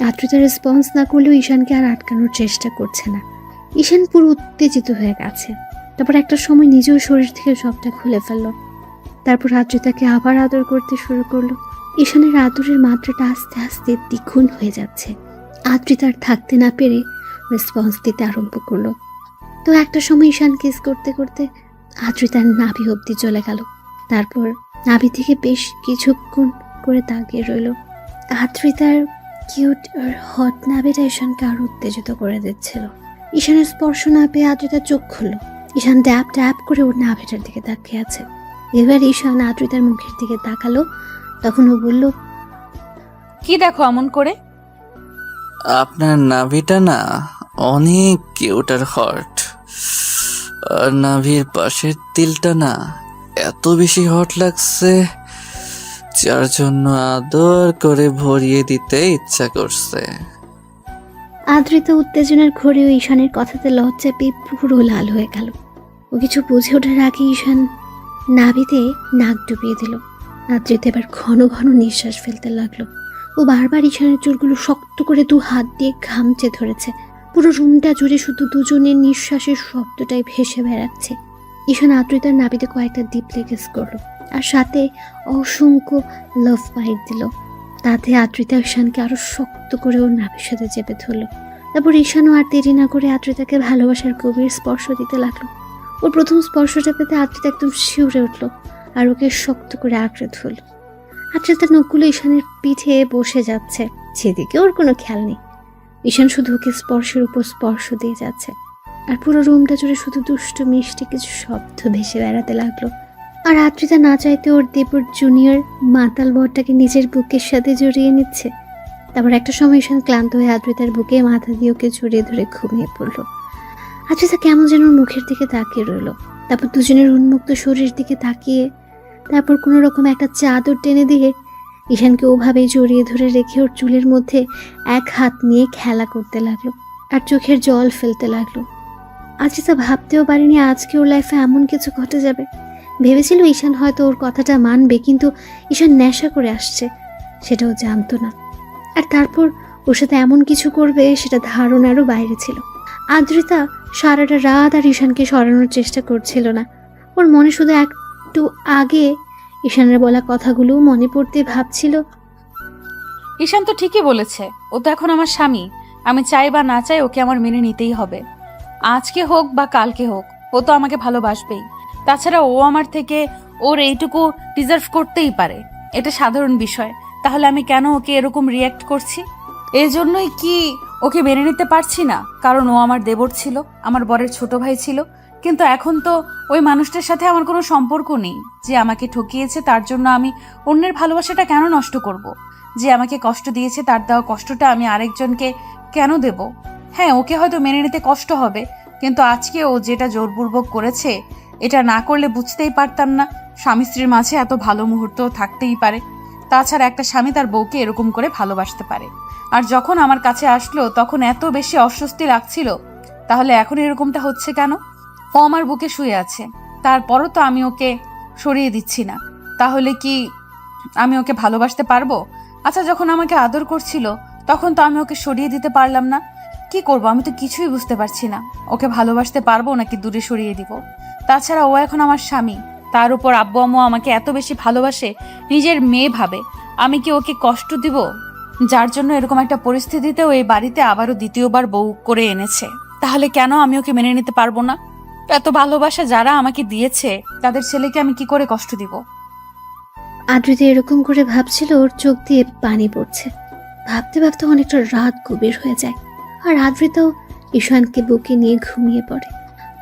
আদ্রিতা রেসপন্স না করলেও ঈশানকে আর আটকানোর চেষ্টা করছে না। ঈশান পুরো উত্তেজিত হয়ে গেছে। তারপর একটা সময় নিজেও শরীর থেকে সবটা খুলে ফেলল। তারপর আদ্রিতাকে আবার আদর করতে শুরু করলো। ঈশানের আদরের মাত্রাটা আস্তে আস্তে দ্বিগুণ হয়ে যাচ্ছে। আদ্রিতার থাকতে না পেরে রেসপন্স দিতে আরম্ভ করলো। তো একটা সময় ঈশান কিস করতে করতে আদ্রিতার নাভি অবধি চলে গেল। তারপর নাভি থেকে বেশ কিছুক্ষণ করে তাকিয়ে রইল। আদ্রিতার কিউট আর হট নাভিটা ঈশানকে আরো উত্তেজিত করে দিচ্ছিল। ঈশানের স্পর্শ না পেয়ে আদ্রিতার চোখ খুলল। ঈশান ড্যাপ ড্যাপ করে ওর নাভিটার দিকে তাকিয়ে আছে। এবার ঈশান আদ্রিতার মুখের দিকে তাকালো। তখন ও বলল, কি দেখো এমন করে? আপনার নাভিটা না অনেক কিউট আর হট, আর নাভির পাশের তিলটা না এত বেশি হট লাগছে, যার জন্য আদর করে ভরিয়ে দিতে ইচ্ছা করছে। আদ্রিতা উত্তেজনার ঘোরেও ঈশানের কথাতে লজ্জা পেয়ে পুরো লাল হয়ে গেল। ও কিছু বুঝে ওঠার আগে ঈশান নাভিতে নাক ডুবিয়ে দিল। আদ্রিতা এবার ঘন ঘন নিঃশ্বাস ফেলতে লাগলো। ও বারবার ঈশানের চুলগুলো শক্ত করে দু হাত দিয়ে ঘামচে ধরেছে। পুরো রুমটা জুড়ে শুধু দুজনের নিঃশ্বাসের শব্দটাই ভেসে বেড়াচ্ছে। ঈশান আদ্রিতার নাভিতে কয়েকটা ডিপ কিস করলো, আর সাথে অসংখ্য লাভ বাইট দিল। তাতে আদ্রিতা ঈশানকে আরো শক্ত করে ওর নাভির সাথে চেপে ধরলো। তারপর ঈশানও আর দেরি না করে আদ্রিতাকে ভালোবাসার গভীর স্পর্শ দিতে লাগলো। ওর প্রথম স্পর্শটা পেতে আদ্রিতা একদম শিউরে উঠলো আর ওকে শক্ত করে আঁকড়ে ধরল। আদ্রিতার নখগুলো ঈশানের পিঠে বসে যাচ্ছে, সেদিকে ওর কোনো খেয়াল নেই। ঈশান শুধু ওকে স্পর্শের উপর স্পর্শ দিয়ে যাচ্ছে, আর পুরো রুমটা জুড়ে শুধু দুষ্টু মিষ্টি কিছু শব্দ ভেসে বেড়াতে লাগলো। আর আদ্রিতা না চাইতে ওর দেবর জুনিয়র মাতাল বরটাকে নিজের বুকের সাথে জড়িয়ে নিচ্ছে। তারপর একটা সময় ঈশান ক্লান্ত হয়ে আদ্রিতার বুকে মাথা দিয়ে ওকে জড়িয়ে ধরে ঘুমিয়ে পড়লো। আদ্রিতা কেমন যেন ওর মুখের দিকে তাকিয়ে রইল। তারপর দুজনের উন্মুক্ত শরীরের দিকে তাকিয়ে তারপর কোনো রকম একটা চাদর টেনে দিয়ে ঈশানকে ওভাবেই জড়িয়ে ধরে রেখে ওর চুলের মধ্যে এক হাত নিয়ে খেলা করতে লাগলো আর চোখের জল ফেলতে লাগলো। আদ্রিতা ভাবতেও পারেনি আজকে ওর লাইফে এমন কিছু ঘটে যাবে। ভেবেছিল ঈশান হয়তো ওর কথাটা মানবে, কিন্তু ঈশান নেশা করে আসছে সেটাও জানতো না। আর তারপর ওর সাথে এমন কিছু করবে সেটা ধারণারও বাইরে ছিল। আদ্রিতা সারাটা রাত আর ঈশানকে সরানোর চেষ্টা করছিল না। ওর মনে শুধু একটু আগে ঈশানের বলা কথাগুলো মনে পড়তে ভাবছিল, ঈশান তো ঠিকই বলেছে, ও তো এখন আমার স্বামী। আমি চাই বা না চাই ওকে আমার মেনে নিতেই হবে। আজকে হোক বা কালকে হোক, ও তো আমাকে ভালোবাসবেই। তাছাড়া ও আমার থেকে ওর এইটুকু ডিজার্ভ করতেই পারে, এটা সাধারণ বিষয়। তাহলে আমি কেন ওকে এরকম রিয়্যাক্ট করছি? এজন্যই কি ওকে মেনে নিতে পারছি না? কারণ ও আমার দেবর ছিল, আমার বরের ছোট ভাই ছিল। কিন্তু এখন তো ওই মানুষটার সাথে আমার কোনো সম্পর্ক নেই। যে আমাকে ঠকিয়েছে তার জন্য আমি অন্যের ভালোবাসাটা কেন নষ্ট করব? যে আমাকে কষ্ট দিয়েছে তার দেওয়া কষ্টটা আমি আরেকজনকে কেন দেব? হ্যাঁ, ওকে হয়তো মেনে নিতে কষ্ট হবে, কিন্তু আজকে ও যেটা জোরপূর্বক করেছে, এটা না করলে বুঝতেই পারতাম না স্বামী স্ত্রীর মাঝে এত ভালো মুহূর্ত থাকতেই পারে। তাছাড়া একটা স্বামী তার বউকে এরকম করে ভালোবাসতে পারে। আর যখন আমার কাছে আসলো তখন এত বেশি অস্বস্তি লাগছিল, তাহলে এখন এরকমটা হচ্ছে কেন? ও আমার বুকে শুয়ে আছে, তারপরও তো আমি ওকে সরিয়ে দিচ্ছি না। তাহলে কি আমি ওকে ভালোবাসতে পারবো? আচ্ছা, যখন আমাকে আদর করছিল তখন তো আমি ওকে সরিয়ে দিতে পারলাম না। কি করব, আমি তো কিছুই বুঝতে পারছি না। ওকে ভালোবাসতে পারবো নাকি দূরে সরিয়ে দিব? তাছাড়া ও এখন আমার স্বামী। তার উপর আব্বু আম্মু আমাকে এত বেশি ভালোবাসে, নিজের মেয়ে ভাবে। আমি কি ওকে কষ্ট দিব? যার জন্য এরকম একটা পরিস্থিতিতেও এই বাড়িতে আবারও দ্বিতীয়বার বউ করে এনেছে। তাহলে কেন আমি ওকে মেনে নিতে পারবো না? এত ভালোবাসা যারা আমাকে দিয়েছে তাদের ছেলেকে আমি কি করে কষ্ট দিব? আদ্রিতা এরকম করে ভাবছিল, ওর চোখ দিয়ে পানি পড়ছে। ভাবতে ভাবতে অনেকটা রাত গভীর হয়ে যায়, আর আদ্রিতাও ঈশানকে বুকে নিয়ে ঘুমিয়ে পড়ে।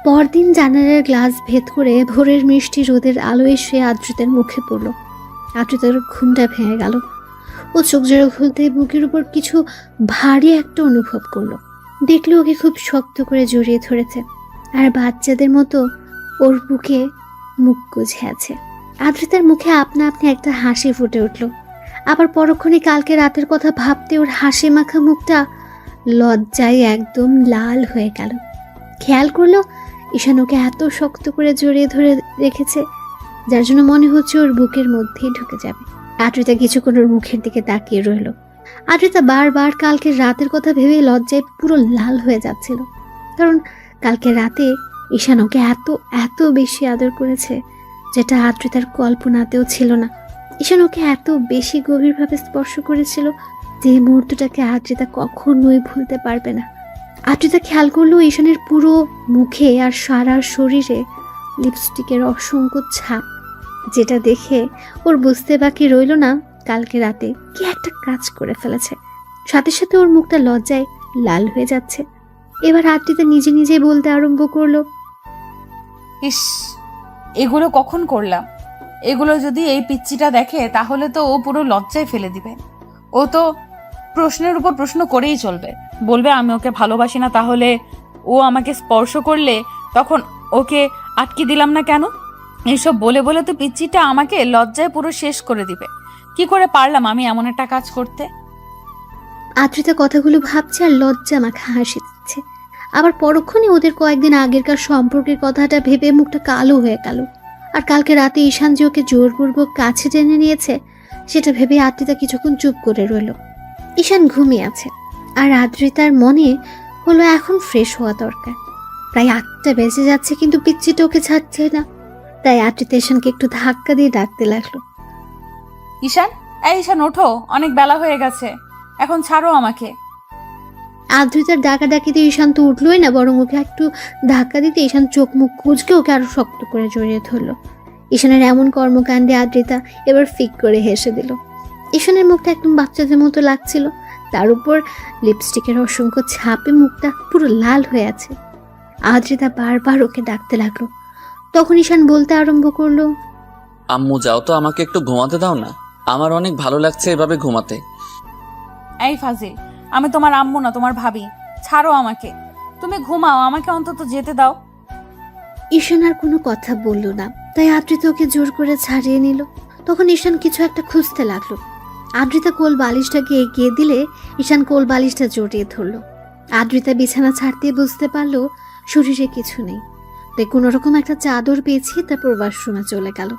পরদিন জানালার গ্লাস ভেদ করে ভোরের মিষ্টি রোদের আলো এসে আদ্রিতার মুখে পড়ল। আদ্রিতার ঘুমটা ভেঙে গেল। ও চোখ জোড়া খুলতে বুকের উপর কিছু ভারী একটা অনুভব করলো। দেখলো ওকে খুব শক্ত করে জড়িয়ে ধরেছে, আর বাচ্চাদের মতো ওর বুকে মুখ গুজে আছে। আদ্রিতার মুখে আপনা আপনি একটা হাসি ফুটে উঠল। আবার পরক্ষণে কালকে রাতের কথা ভাবতে ওর হাসি মাখা মুখটা লজ্জায় একদম লাল হয়ে গেল। খেয়াল করলো ঈশান ওকে এত শক্ত করে জড়িয়ে ধরে রেখেছে, যার জন্য মনে হচ্ছে ওর বুকের মধ্যেই ঢুকে যাবে। আদ্রিতা কিছুক্ষণ ওর মুখের দিকে তাকিয়ে রইল। আদ্রিতা বারবার কালকের রাতের কথা ভেবে লজ্জায় পুরো লাল হয়ে যাচ্ছিল, কারণ কালকে রাতে ঈশান ওকে এত এত বেশি আদর করেছে, যেটা আদ্রিতার কল্পনাতেও ছিল না। ঈশান ওকে এত বেশি গভীরভাবে স্পর্শ করেছিল যে মুহূর্তটাকে আদ্রিতা কখনোই ভুলতে পারবে না। আদ্রিতা খেয়াল করলো ঈশানের পুরো মুখে আর সারা শরীরে লিপস্টিকের অসংখ্য ছাপ, যেটা দেখে ওর বুঝতে বাকি রইল না কালকে রাতে কি একটা কাজ করে ফেলেছে। সাথে সাথে ওর মুখটা লজ্জায় লাল হয়ে যাচ্ছে। এবার আদ্রিতা নিজে নিজে বলতে আরম্ভ করলো, ইস, এগুলো কখন করলাম? এগুলো যদি এই পিচ্চিটা দেখে তাহলে তো ও পুরো লজ্জায় ফেলে দিবে। ও তো প্রশ্নের উপর প্রশ্ন করেই চলবে, বলবে আমি ওকে ভালোবাসি না, তাহলে ও আমাকে স্পর্শ করলে তখন ওকে আটকে দিলাম না কেন? এইসব বলে বলে তো পিচ্চিটা আমাকে লজ্জায় পুরো শেষ করে দিবে। কি করে পারলাম আমি এমন একটা কাজ করতে? আদ্রিতা কথাগুলো ভাবছে আর লজ্জা মাখা হাসি দিচ্ছে। আবার পরক্ষণে ওদের কয়েকদিন আগেরকার সম্পর্কের কথাটা ভেবে মুখটা কালো হয়ে গেল। আর কালকে রাতে ঈশান যে ওকে জোরপূর্বক কাছে টেনে নিয়েছে সেটা ভেবে আদ্রিতা কিছুক্ষণ চুপ করে রইল। ঈশান ঘুমিয়ে আছে, আর আদ্রিতার মনে হলো এখন ফ্রেশ হওয়া দরকার। প্রায় 8টা বেজে যাচ্ছে, কিন্তু পিচ্চিটা ওকে ছাড়ছে না। তাই আদ্রিতা ঈশানকে একটু ধাক্কা দিয়ে ডাকতে লাগলো, ঈশান, এই ঈশান ওঠো, অনেক বেলা হয়ে গেছে, এখন ছাড়ো আমাকে। আদ্রিতার ডাকাডাকিতে ঈশান তো উঠলোই না, বরং ওকে একটু ধাক্কা দিতে ঈশান চোখ মুখ কুঁচকে ওকে আরো শক্ত করে জড়িয়ে ধরলো। ঈশানের এমন কর্মকাণ্ডে আদ্রিতা এবার ফিক করে হেসে দিল। ঈশানের মুখটা একদম বাচ্চাদের মতো লাগছিল, তার উপর লিপস্টিকের অসংখ্য ছাপে মুখটা পুরো লাল হয়ে আছে। আদ্রিতা বারবার ওকে ডাকতে লাগলো। তখন ঈশান বলতে আরম্ভ করলো, আম্মু যাও তো, আমাকে একটু ঘুমাতে দাও না, আমার অনেক ভালো লাগছে এভাবে ঘুমাতে। এই ফাজিল, আমি তোমার আম্মু না, তোমার ভাবি। ছাড়ো আমাকে, তুমি ঘুমাও, আমাকে অন্তত যেতে দাও। ঈশান আর কোনো কথা বলল না, তাই আদ্রিতা ওকে জোর করে ছাড়িয়ে নিল। তখন ঈশান কিছু একটা খুঁজতে লাগলো। আদ্রিতা কোল বালিশটাকে এগিয়ে দিলে ঈশান কোল বালিশটা জড়িয়ে ধরলো। আদ্রিতা বিছানা ছাড়তে বুঝতে পারলো শরীরে কিছু নেই, তাই কোনো রকম একটা চাদর পেয়েছি, তারপর ওয়াশরুমে চলে গেল।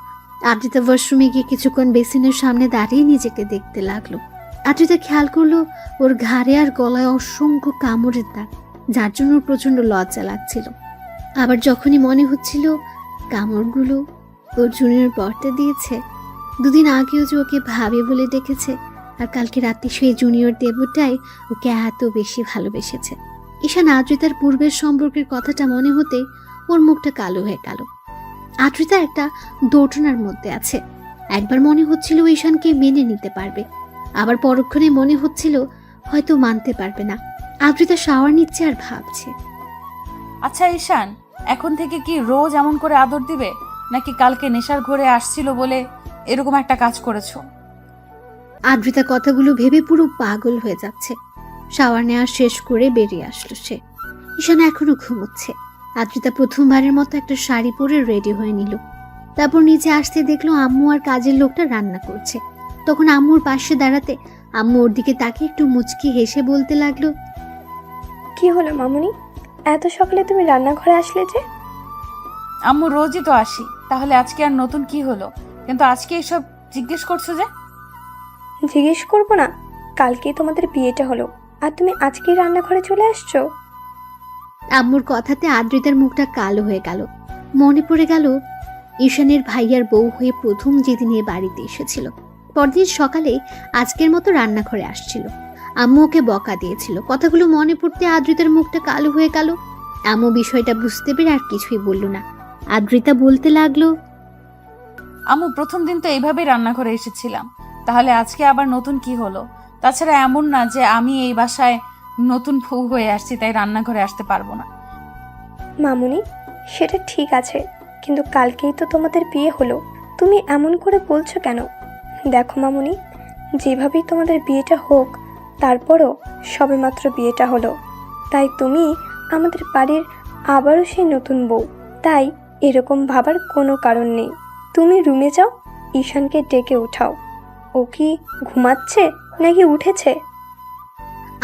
আদ্রিতা ওয়াশরুমে গিয়ে কিছুক্ষণ বেসিনের সামনে দাঁড়িয়ে নিজেকে দেখতে লাগলো। আদ্রিতা খেয়াল করলো ওর ঘাড়ে আর গলায় অসংখ্য কামড়ের দাগ, যার জন্য ওর প্রচন্ড লজ্জা লাগছিল। আবার যখনই মনে হচ্ছিল কামড়গুলো ওর জুনিয়র বরটা দিয়েছে, দুদিন আগেও যে ওকে ভাবি বলে ডেকেছে, আর কালকে রাতে সেই জুনিয়র দেবটাই ওকে এত বেশি ভালোবেসেছে। ঈশান আদ্রিতার পূর্বের সম্পর্কের কথাটা মনে হতে ওর মুখটা কালো হয়ে গেল। আদ্রিতা একটা দোটানার মধ্যে আছে। একবার মনে হচ্ছিল ঈশানকে মেনে নিতে পারবে, আবার পরক্ষণে মনে হচ্ছিল হয়তো মানতে পারবে না। আদ্রিতা শাওয়ার নিচ্ছে আর ভাবছে, আচ্ছা ঈশান, এখন থেকে কি রোজ এমন করে আদর দিবে, নাকি কালকে নেশার ঘরে আসছিল বলে এরকম একটা কাজ করেছো? আদ্রিতা কথাগুলো ভেবে পুরো পাগল হয়ে যাচ্ছে। শাওয়ার নেওয়া শেষ করে বেরিয়ে আসলো সে। ঈশান এখনো ঘুমোচ্ছে। আদ্রিতা প্রথমবারের মতো একটা শাড়ি পরে রেডি হয়ে নিল। তারপর নিচে আসতে দেখলো আম্মু আর কাজের লোকটা রান্না করছে। তখন আম্মুর পাশে দাঁড়াতে আম্মু ওর দিকে তাকিয়ে একটু মুচকি হেসে বলতে লাগলো, কি হলো মামুনি, এত সকালে তুমি রান্নাঘরে আসলে যে? আম্মু রোজই তো আসি, তাহলে আজকে আর নতুন কি হলো? কিন্তু আজকে এসব জিজ্ঞেস করছো যে? জিজ্ঞেস করবো না? কালকেই তোমাদের বিয়েটা হলো আর তুমি আজকেই রান্নাঘরে চলে আসছো? আম্মুর কথাতে আদ্রিতার মুখটা কালো হয়ে গেল। মনে পড়ে গেল ঈশানের ভাইয়ার বউ হয়ে প্রথম যেদিন এ বাড়িতে এসেছিল। পরদিন সকালে আজকের মতো রান্নাঘরে আসছিল। আম্মু ওকে বকা দিয়েছিল। কথাগুলো মনে পড়তে আদ্রিতার মুখটা কালো হয়ে গেল। আম্মু বিষয়টা বুঝতে পেরে আর কিছুই বলল না। আদ্রিতা বলতে লাগলো, আম্মু প্রথম দিন তো এইভাবেই রান্নাঘরে এসেছিলাম, তাহলে আজকে আবার নতুন কি হলো? তাছাড়া এমন না যে আমি এই বাসায় নতুন বউ হয়ে আসছি তাই রান্নাঘরে আসতে পারবো না। মামুনি, সেটা ঠিক আছে, কিন্তু কালকেই তো তোমাদের বিয়ে হলো, তুমি এমন করে বলছো কেন? দেখো মামুনি, যেভাবেই তোমাদের বিয়েটা হোক, তারপরও সবেমাত্র বিয়েটা হলো, তাই তুমি আমাদের বাড়ির আবারও সেই নতুন বউ, তাই এরকম ভাবার কোনো কারণ নেই। তুমি রুমে যাও, ঈশানকে ডেকে উঠাও। ও কি ঘুমাচ্ছে নাকি উঠেছে?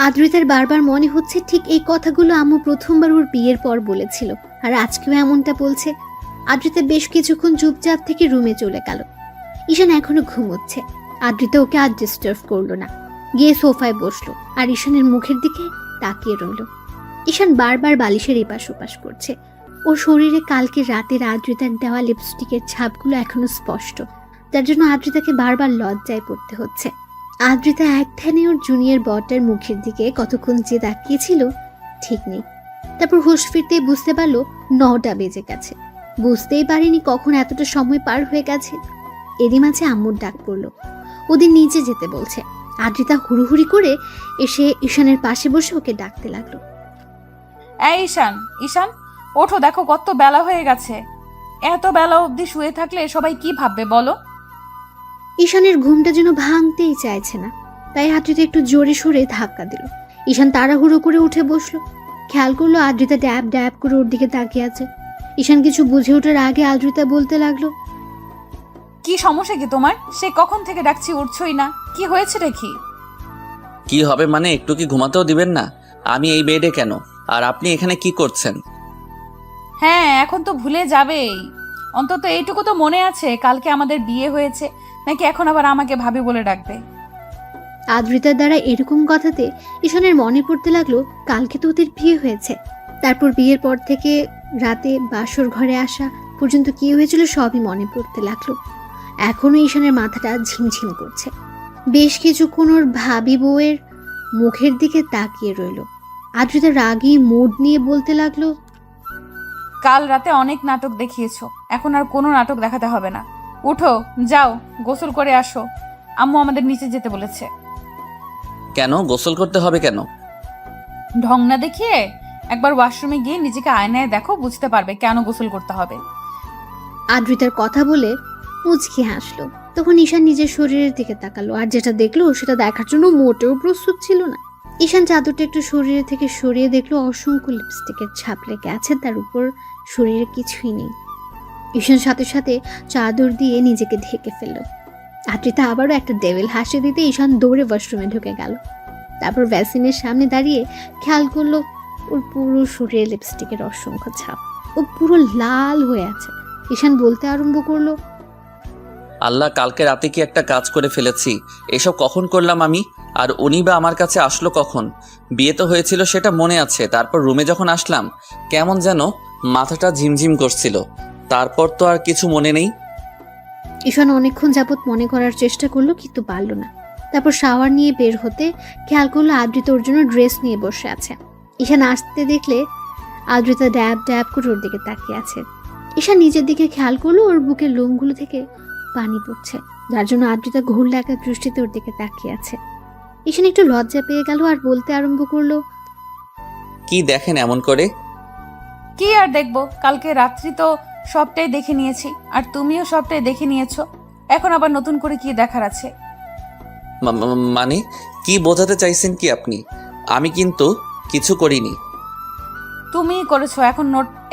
আদ্রিতার বারবার মনে হচ্ছে ঠিক এই কথাগুলো আম্মু প্রথমবার ওর বিয়ের পর বলেছিল, আর আজকেও এমনটা বলছে। আদ্রিতা বেশ কিছুক্ষণ চুপচাপ থেকে রুমে চলে গেল। ঈশান এখনো ঘুমোচ্ছে। আদ্রিতা ওকে আর ডিস্টার্ব করলো না, গিয়ে সোফায় বসলো আর ঈশানের মুখের দিকে তাকিয়ে রইল। ঈশান বারবার বালিশের এপাশ ওপাশ করছে। ওর শরীরে কালকে রাতের আদ্রিতার দেওয়া লিপস্টিকের ছাপগুলো এখনো স্পষ্ট, যার জন্য আদ্রিতাকে বারবার লজ্জায় পড়তে হচ্ছে। আদ্রিতা এক ধ্যানে ওর জুনিয়র বটার মুখের দিকে কতক্ষণ যে তাকিয়েছিল ঠিক নেই। তারপর হুঁশ ফিরতেই বুঝতে পারলো 9টা বেজে গেছে। বুঝতেই পারিনি কখন এতটা সময় পার হয়ে গেছে। এরই মাঝে আম্মুর ডাক পড়লো, ওদের নিচে যেতে বলছে। আদ্রিতা হুড়ুহুড়ি করে এসে ঈশানের পাশে বসে ওকে ডাকতে লাগলো, এই ঈশান, ঈশান ওঠো, দেখো কত বেলা হয়ে গেছে। এত বেলা অবধি শুয়ে থাকলে সবাই কি ভাববে বলো? ঈশানের ঘুমটা যেন ভাঙতেই চাইছে না, তাই আদ্রিতা একটু জোরে সোরে ধাক্কা দিল। ঈশান তাড়াহুড়ো করে উঠে বসলো। খেয়াল করলো আদ্রিতা ড্যাব ড্যাব করে ওর দিকে তাকিয়ে আছে। ঈশান কিছু বুঝে ওঠার আগে আদ্রিতা বলতে লাগলো, কি সমস্যা কি তোমার? সে কখন থেকে ডাকছি, উঠছই না, কি হয়েছে দেখি? কি হবে মানে, একটু কি ঘুমাতেও দিবেন না? আমি এই বেডে কেন, আর আপনি এখানে কি করছেন? হ্যাঁ, এখন তো ভুলে যাবেই। অন্তত এইটুকু তো মনে আছে কালকে আমাদের বিয়ে হয়েছে, নাকি এখন আবার আমাকে ভাবি বলে ডাকবে? আদ্রিতার দ্বারা এরকম কথাতে ঈশানের মনে পড়তে লাগলো কালকে তো ওদের বিয়ে হয়েছে। তারপর বিয়ের পর থেকে রাতে বাসর ঘরে আসা পর্যন্ত কি হয়েছিল সবই মনে পড়তে লাগলো। এখনো ঈশানের মাথাটা ঝিমঝিম করছে। বেশ কিছুক্ষণ ওর ভাবি বউয়ের মুখের দিকে তাকিয়ে রইল। আদ্রিতা রাগী মুড নিয়ে বলতে লাগলো, কাল রাতে অনেক নাটক দেখিয়েছো, এখন আর কোনো নাটক দেখাতে হবে না। উঠো, যাও গোসল করে আসো, আম্মু আমাদের নিচে যেতে বলেছে। কেন গোসল করতে হবে কেন? ঢং না দেখিয়ে একবার ওয়াশরুমে গিয়ে নিজেকে আয়নায় দেখো, বুঝতে পারবে কেন গোসল করতে হবে। আদ্রিতার কথা বলে মুচকি হাসলো। তখন ঈশান নিজের শরীরের দিকে তাকালো, আর যেটা দেখলো সেটা দেখার জন্য মোটেও প্রস্তুত ছিল না। ঈশান চাদরটা একটু শরীরে থেকে সরিয়ে দেখলো অসংখ্য লিপস্টিকের ছাপ লেগে আছে, তার উপর শরীরে কিছুই নেই। ঈশান সাথে সাথে চাদর দিয়ে নিজেকে ঢেকে ফেললো। আদ্রিতা আবারও একটা ডেভিল হাসি দিতে ঈশান দৌড়ে ওয়াশরুমে ঢুকে গেল। তারপর ভ্যাসিনের সামনে দাঁড়িয়ে খেয়াল করলো ওর পুরো শরীরে লিপস্টিকের অসংখ্য ছাপ। ও পুরো লাল হয়ে আছে। ঈশান বলতে আরম্ভ করলো, আল্লাহ, কালকে রাতে কি একটা কাজ করে ফেলেছি। এসব কখন করলাম আমি? আর উনি বা আমার কাছে আসলো কখন? বিয়ে তো হয়েছিল সেটা মনে আছে, তারপর রুমে যখন আসলাম কেমন যেন মাথাটা ঝিমঝিম করছিল, তারপর তো আর কিছু মনে নেই। ঈশান অনেকক্ষণ যাবৎ মনে করার চেষ্টা করলো কিন্তু পারল না। তারপর শাওয়ার নিয়ে বের হতে খেয়াল করলো আদ্রিতা ওর জন্য ড্রেস নিয়ে বসে আছে। ঈশান আসতে দেখলে আদ্রিতা ড্যাব ড্যাব করে ওর দিকে তাকিয়ে আছে। ঈশান নিজের দিকে খেয়াল করলো ওর বুকের লোমগুলো থেকে পানি পড়ছে, যার জন্য আদ্রিতা ঘোর লাগা দৃষ্টিতে ওর দিকে তাকিয়ে আছে। ঈশান একটু লজ্জা পেয়ে গেল আর বলতে আরম্ভ করলো, কি দেখেন এমন করে? কি আর দেখবো, কালকে রাত্রি তো সবটাই দেখে নিয়েছি, আর তুমিও সবটাই দেখে নিয়েছো। এখন আবার নতুন করে কি দেখার আছে? মানে কি বোঝাতে চাইছেন কি আপনি? আমি কিন্তু কিছু করিনি। তুমিই করেছো,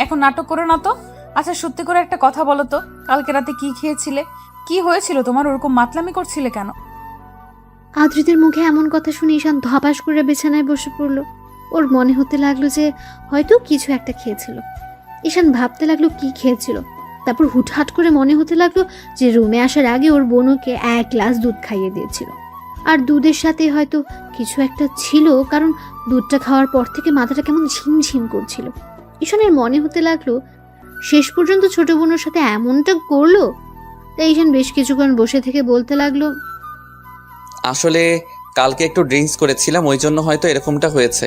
এখন নাটক করো না তো। আচ্ছা সত্যি করে একটা কথা বলো তো, কালকে রাতে কি খেয়েছিলে, কি হয়েছিল তোমার, ওরকম মাতলামি করছিলে কেন? আদ্রিতের মুখে এমন কথা শুনে ঈশান ধপাস করে বিছানায় বসে পড়লো। ওর মনে হতে লাগলো যে হয়তো কিছু একটা খেয়েছিল। ঈশান ভাবতে লাগলো কি খেয়েছিল। তারপর হুটহাট করে মনে হতে লাগলো যে রুমে আসার আগে ওর বোনকে 1 গ্লাস দুধ খাইয়ে দিয়েছিল। আর দুধের সাথে হয়তো কিছু একটা ছিল, কারণ দুধটা খাওয়ার পর থেকে মাথাটা কেমন ঝিমঝিম করছিল। ঈশানের মনে হতে লাগলো শেষ পর্যন্ত ছোট বোনের সাথে এমনটা করলো। তাই ঈশান বেশ কিছুক্ষণ বসে থেকে বলতে লাগলো, আসলে কালকে একটু ড্রিঙ্কস করেছিলাম, ওই জন্য হয়তো এরকমটা হয়েছে।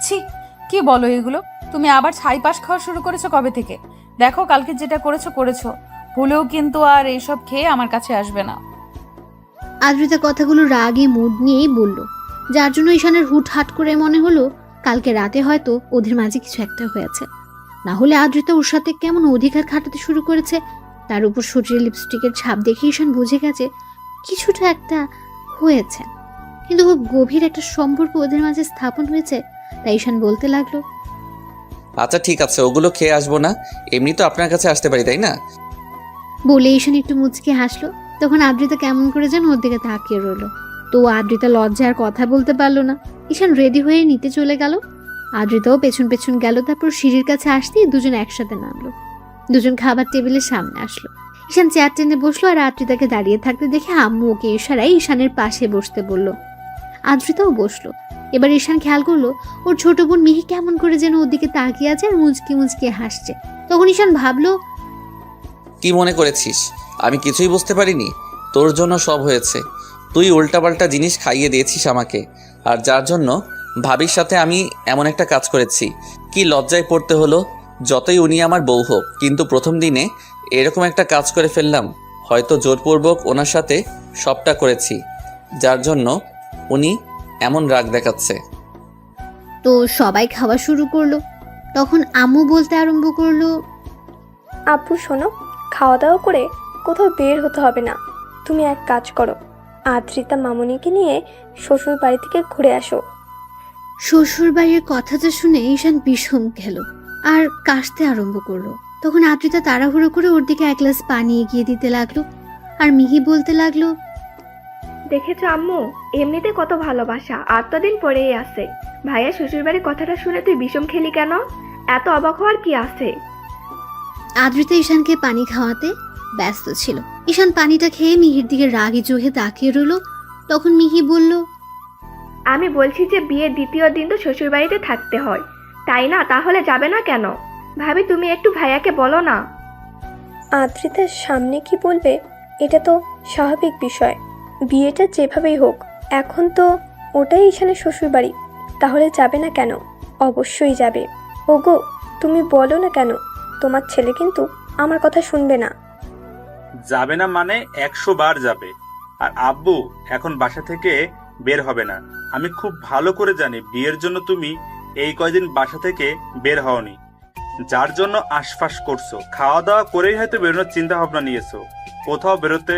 ছি, কি বলো এগুলো? তুমি আবার ছাই পাশ খাওয়া শুরু করেছো কবে থেকে? দেখো, কালকে যেটা করেছো করেছো, ভুলেও কিন্তু আর এইসব খেয়ে আমার কাছে আসবে না। আদ্রিতা কথাগুলো রাগে মুড নিয়েই বলল, যার জন্য ঈশানের হুটহাট করে মনে হলো কালকে রাতে হয়তো ওদের মাঝে কিছু একটা হয়েছে। না হলে আদ্রিতা ওর সাথে কেমন অধিকার খাটাতে শুরু করেছে। তার উপর শরীরে লিপস্টিকের ছাপ দেখে ঈশান বুঝে গেছে কিছুটা একটা হয়েছে, কিন্তু খুব গভীর একটা সম্পর্ক ওদের মাঝে স্থাপন হয়েছে। তাই ঈশান বলতে লাগলো, আচ্ছা ঠিক আছে, ওগুলো খেয়ে আসবো না, এমনি তো আপনার কাছে আসতে পারি, তাই না? বলে ঈশান একটু মুচকে হাসলো। তখন আদ্রিতা কেমন করে যেন ওর দিকে তাকিয়ে রইলো। তো আদ্রিতা লজ্জার কথা বলতে পারলো না। ঈশান রেডি হয়ে নিতে চলে গেল, আদ্রিতাও পেছন পেছন গেল। তারপর সিঁড়ির কাছে আসতেই দুজন একসাথে নামলো। দুজন খাবার টেবিলের সামনে আসলো। ঈশান চেয়ার টেনে বসলো, আর আদ্রিতাকে দাঁড়িয়ে থাকতে দেখে আম্মু ওকে ইশারায় ঈশানের পাশে বসতে বলল। আদ্রিতাও বসলো। এবার ঈশান খেয়াল করলো ওর ছোট বোন মিহি কেমন করে যেন ওর দিকে তাকিয়ে আছে আর মুচকি মুচকি হাসছে। তখন ঈশান ভাবলো, কি মনে করেছিস আমি কিছুই বুঝতে পারিনি? তোর জন্য সব হয়েছে। তুই উল্টাপাল্টা জিনিস খাইয়ে দিয়েছিস আমাকে, আর যার জন্য ভাবির সাথে আমি এমন একটা কাজ করেছি। কি লজ্জায় পড়তে হলো, যতই উনি আমার বউ হোক, কিন্তু প্রথম দিনে এরকম একটা কাজ করে ফেললাম। হয়তো জোরপূর্বক ওনার সাথে সবটা করেছি, যার জন্য উনি এমন রাগ দেখাচ্ছে। তো সবাই খাওয়া শুরু করলো। তখন আম্মু বলতে আরম্ভ করলো, আব্বু শোনো, খাওয়া দাওয়া করে কোথাও বের হতে হবে না। তুমি এক কাজ করো, আদ্রিতা মামুনিকে নিয়ে শ্বশুর বাড়ি থেকে ঘুরে আসো। শ্বশুর বাড়ির কথাটা শুনে ঈশান বিষম গেল আর কাশতে আরম্ভ করলো। তখন আদ্রিতা তাড়াহুড়ো করে ওর দিকে এক গ্লাস পানি এগিয়ে দিতে লাগলো, আর মিহি বলতে লাগলো, দেখেছো আম্মু, এমনিতে কত ভালোবাসা, আর তো দিন পরেই আছে। ভাইয়া শ্বশুরবাড়ির কথাটা শুনে তুই বিষম খেলি কেন? এত অবাক হওয়ার কি আছে? আদ্রিতা ঈশানকে পানি খাওয়াতে ব্যস্ত ছিল। ঈশান পানিটা খেয়ে মিহির দিকে রাগি চোখে তাকিয়ে রইল। তখন মিহি বলল, আমি বলছি যে বিয়ের দ্বিতীয় দিন তো শ্বশুরবাড়িতে থাকতে হয়, তাই না? তাহলে যাবে না কেন? ভাবি, তুমি একটু ভাইয়াকে বলো না। আদ্রিতার সামনে কি বলবে এটা তো স্বাভাবিক বিষয়। বিয়েটা যেভাবেই হোক, এখন তো ওটাই ঈশানের শ্বশুর বাড়ি, তাহলে যাবে না কেন? অবশ্যই যাবে। ওগো, তুমি বলো না কেন? তোমার ছেলে কিন্তু আমার কথা শুনবে না। যাবে না মানে 100 বার যাবে। আর আব্বু এখন বাসা থেকে বের হবে না। আমি খুব ভালো করে জানি বিয়ের জন্য তুমি এই কয়দিন বাসা থেকে বের হওনি, যার জন্য আশপাশ করছো। খাওয়া দাওয়া করেই হয়তো বেরোনোর চিন্তা ভাবনা নিয়েছো। কোথাও বেরোতে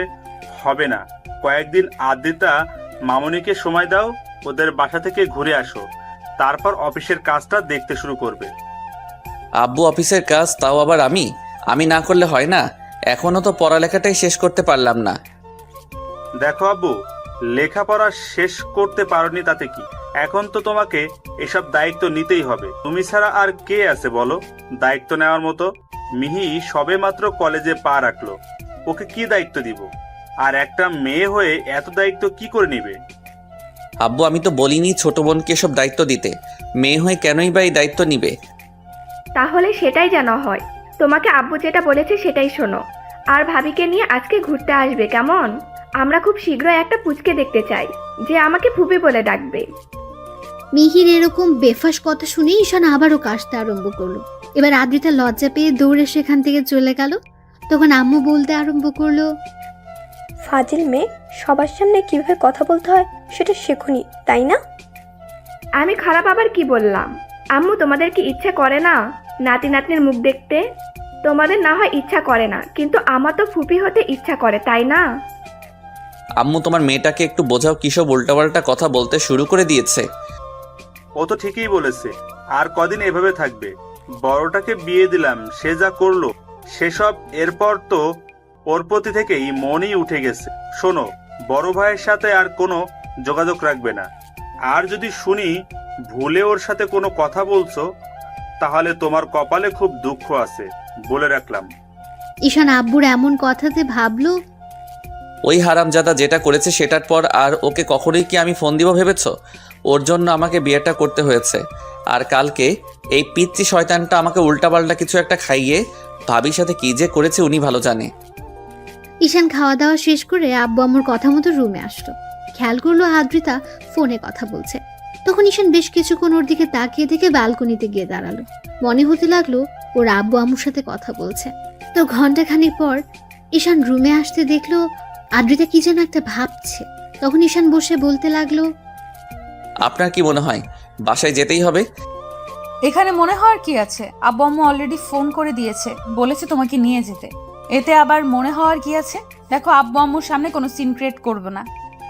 হবে না। কয়েকদিন আদ্রিতা মামুনিকে সময় দাও, ওদের বাসা থেকে ঘুরে আসো, তারপর অফিসের কাজটা দেখতে শুরু করবে। আব্বু অফিসের কাজ, তাও আবার আমি না করলে হয় না? এখনো তো পড়ালেখাটাই শেষ করতে পারলাম না। দেখো আব্বু, লেখাপড়া শেষ করতে পারোনি তাতে কি? এখন তো তোমাকে এসব দায়িত্ব নিতেই হবে। তুমি ছাড়া আর কে আছে বলো দায়িত্ব নেওয়ার মতো? মিহি সবে মাত্র কলেজে পা রাখলো, ওকে কি দায়িত্ব দিব? আর একটা মেয়ে হয়ে এত দায়িত্ব কি করে নিবে? আব্বু, আমি তো বলিনি ছোট বোনকে সব দায়িত্ব দিতে। মেয়ে হয়ে কেনই বা এই দায়িত্ব নিবে? তাহলে সেটাই যেন হয়। তোমাকে আব্বু যেটা বলেছে সেটাই শোনো। আর ভাবিকে নিয়ে আজকে ঘুরতে আসবে, কেমন? আমরা খুব শীঘ্রই একটা পুচকে দেখতে চাই, যে আমাকে ফুপি বলে ডাকবে। মিহির এরকম বেফাস কথা শুনে ঈশান আবারও কাশতে আরম্ভ করলো। এবার আদ্রিতা লজ্জা পেয়ে দৌড়ে সেখান থেকে চলে গেল। তখন আম্মু বলতে আরম্ভ করলো, ফাজিল মেয়ে, সবার সামনে কিভাবে কথা বলতে হয় সেটা শেখনি, তাই না? আমি খারাপ আবার কি বললাম? আম্মু, তোমাদের কি ইচ্ছা করে না নাতি নাতনির মুখ দেখতে? তোমাদের না হয় ইচ্ছা করে না, কিন্তু আমার তো ফুপি হতে ইচ্ছা করে, তাই না? আম্মু, তোমার মেয়েটাকে একটু বোঝাও, কিসব উল্টাপাল্টা কথা বলতে শুরু করে দিয়েছে। ও তো ঠিকই বলেছে, আর কদিন এভাবে থাকবে। বড়টাকে বিয়ে দিলাম, সে যা করলো সেসব এরপর তো ওর প্রতি থেকেই মনই উঠে গেছে। শোনো, বড় ভাইয়ের সাথে আর কোনো যোগাযোগ রাখবে না। আর যদি শুনি ভুলে ওর সাথে কোনো কথা বলছো, তাহলে তোমার কপালে খুব দুঃখ আছে, বলে রাখলাম। ঈশান আব্বুর এমন কথাতে ভাবলো ওই হারামজাদা যেটা করেছে সেটার পর আর ওকে কখনোই কি আমি ফোন দিব ভেবেছো? ওর জন্য আমাকে বিয়েটা করতে হয়েছে। আর কালকে এই পিচ্চি শয়তানটা আমাকে উল্টাপাল্টা কিছু একটা খাইয়ে ভাবির সাথে কি যে করেছে উনি ভালো জানে। ঈশান খাওয়া দাওয়া শেষ করে আব্বু আম্মুর কথা মতো রুমে আসলো। খেয়াল করলো আদ্রিতা ফোনে কথা বলছে। তখন ঈশান বেশ কিছুক্ষণ ওর দিকে তাকিয়ে থেকে ব্যালকনিতে গিয়ে দাঁড়ালো। মনে হতে লাগলো ওর আব্বু আম্মুর সাথে কথা বলছে। তো ঘন্টাখানেক পর ঈশান রুমে আসতে দেখলো আদ্রিতা কি যেন একটা ভাবছে। তখন ঈশান বসে বলতে লাগলো, আপনার কি মনে হয় বাসায় যেতেই হবে? এখানে মনে হওয়ার কি আছে? আব্বু আম্মু অলরেডি ফোন করে দিয়েছে, বলেছে তোমাকে নিয়ে যেতে। এতে আবার মনে হওয়ার কি আছে? দেখো, আব্বু আম্মুর সামনে কোনো সিন ক্রিয়েট করবে না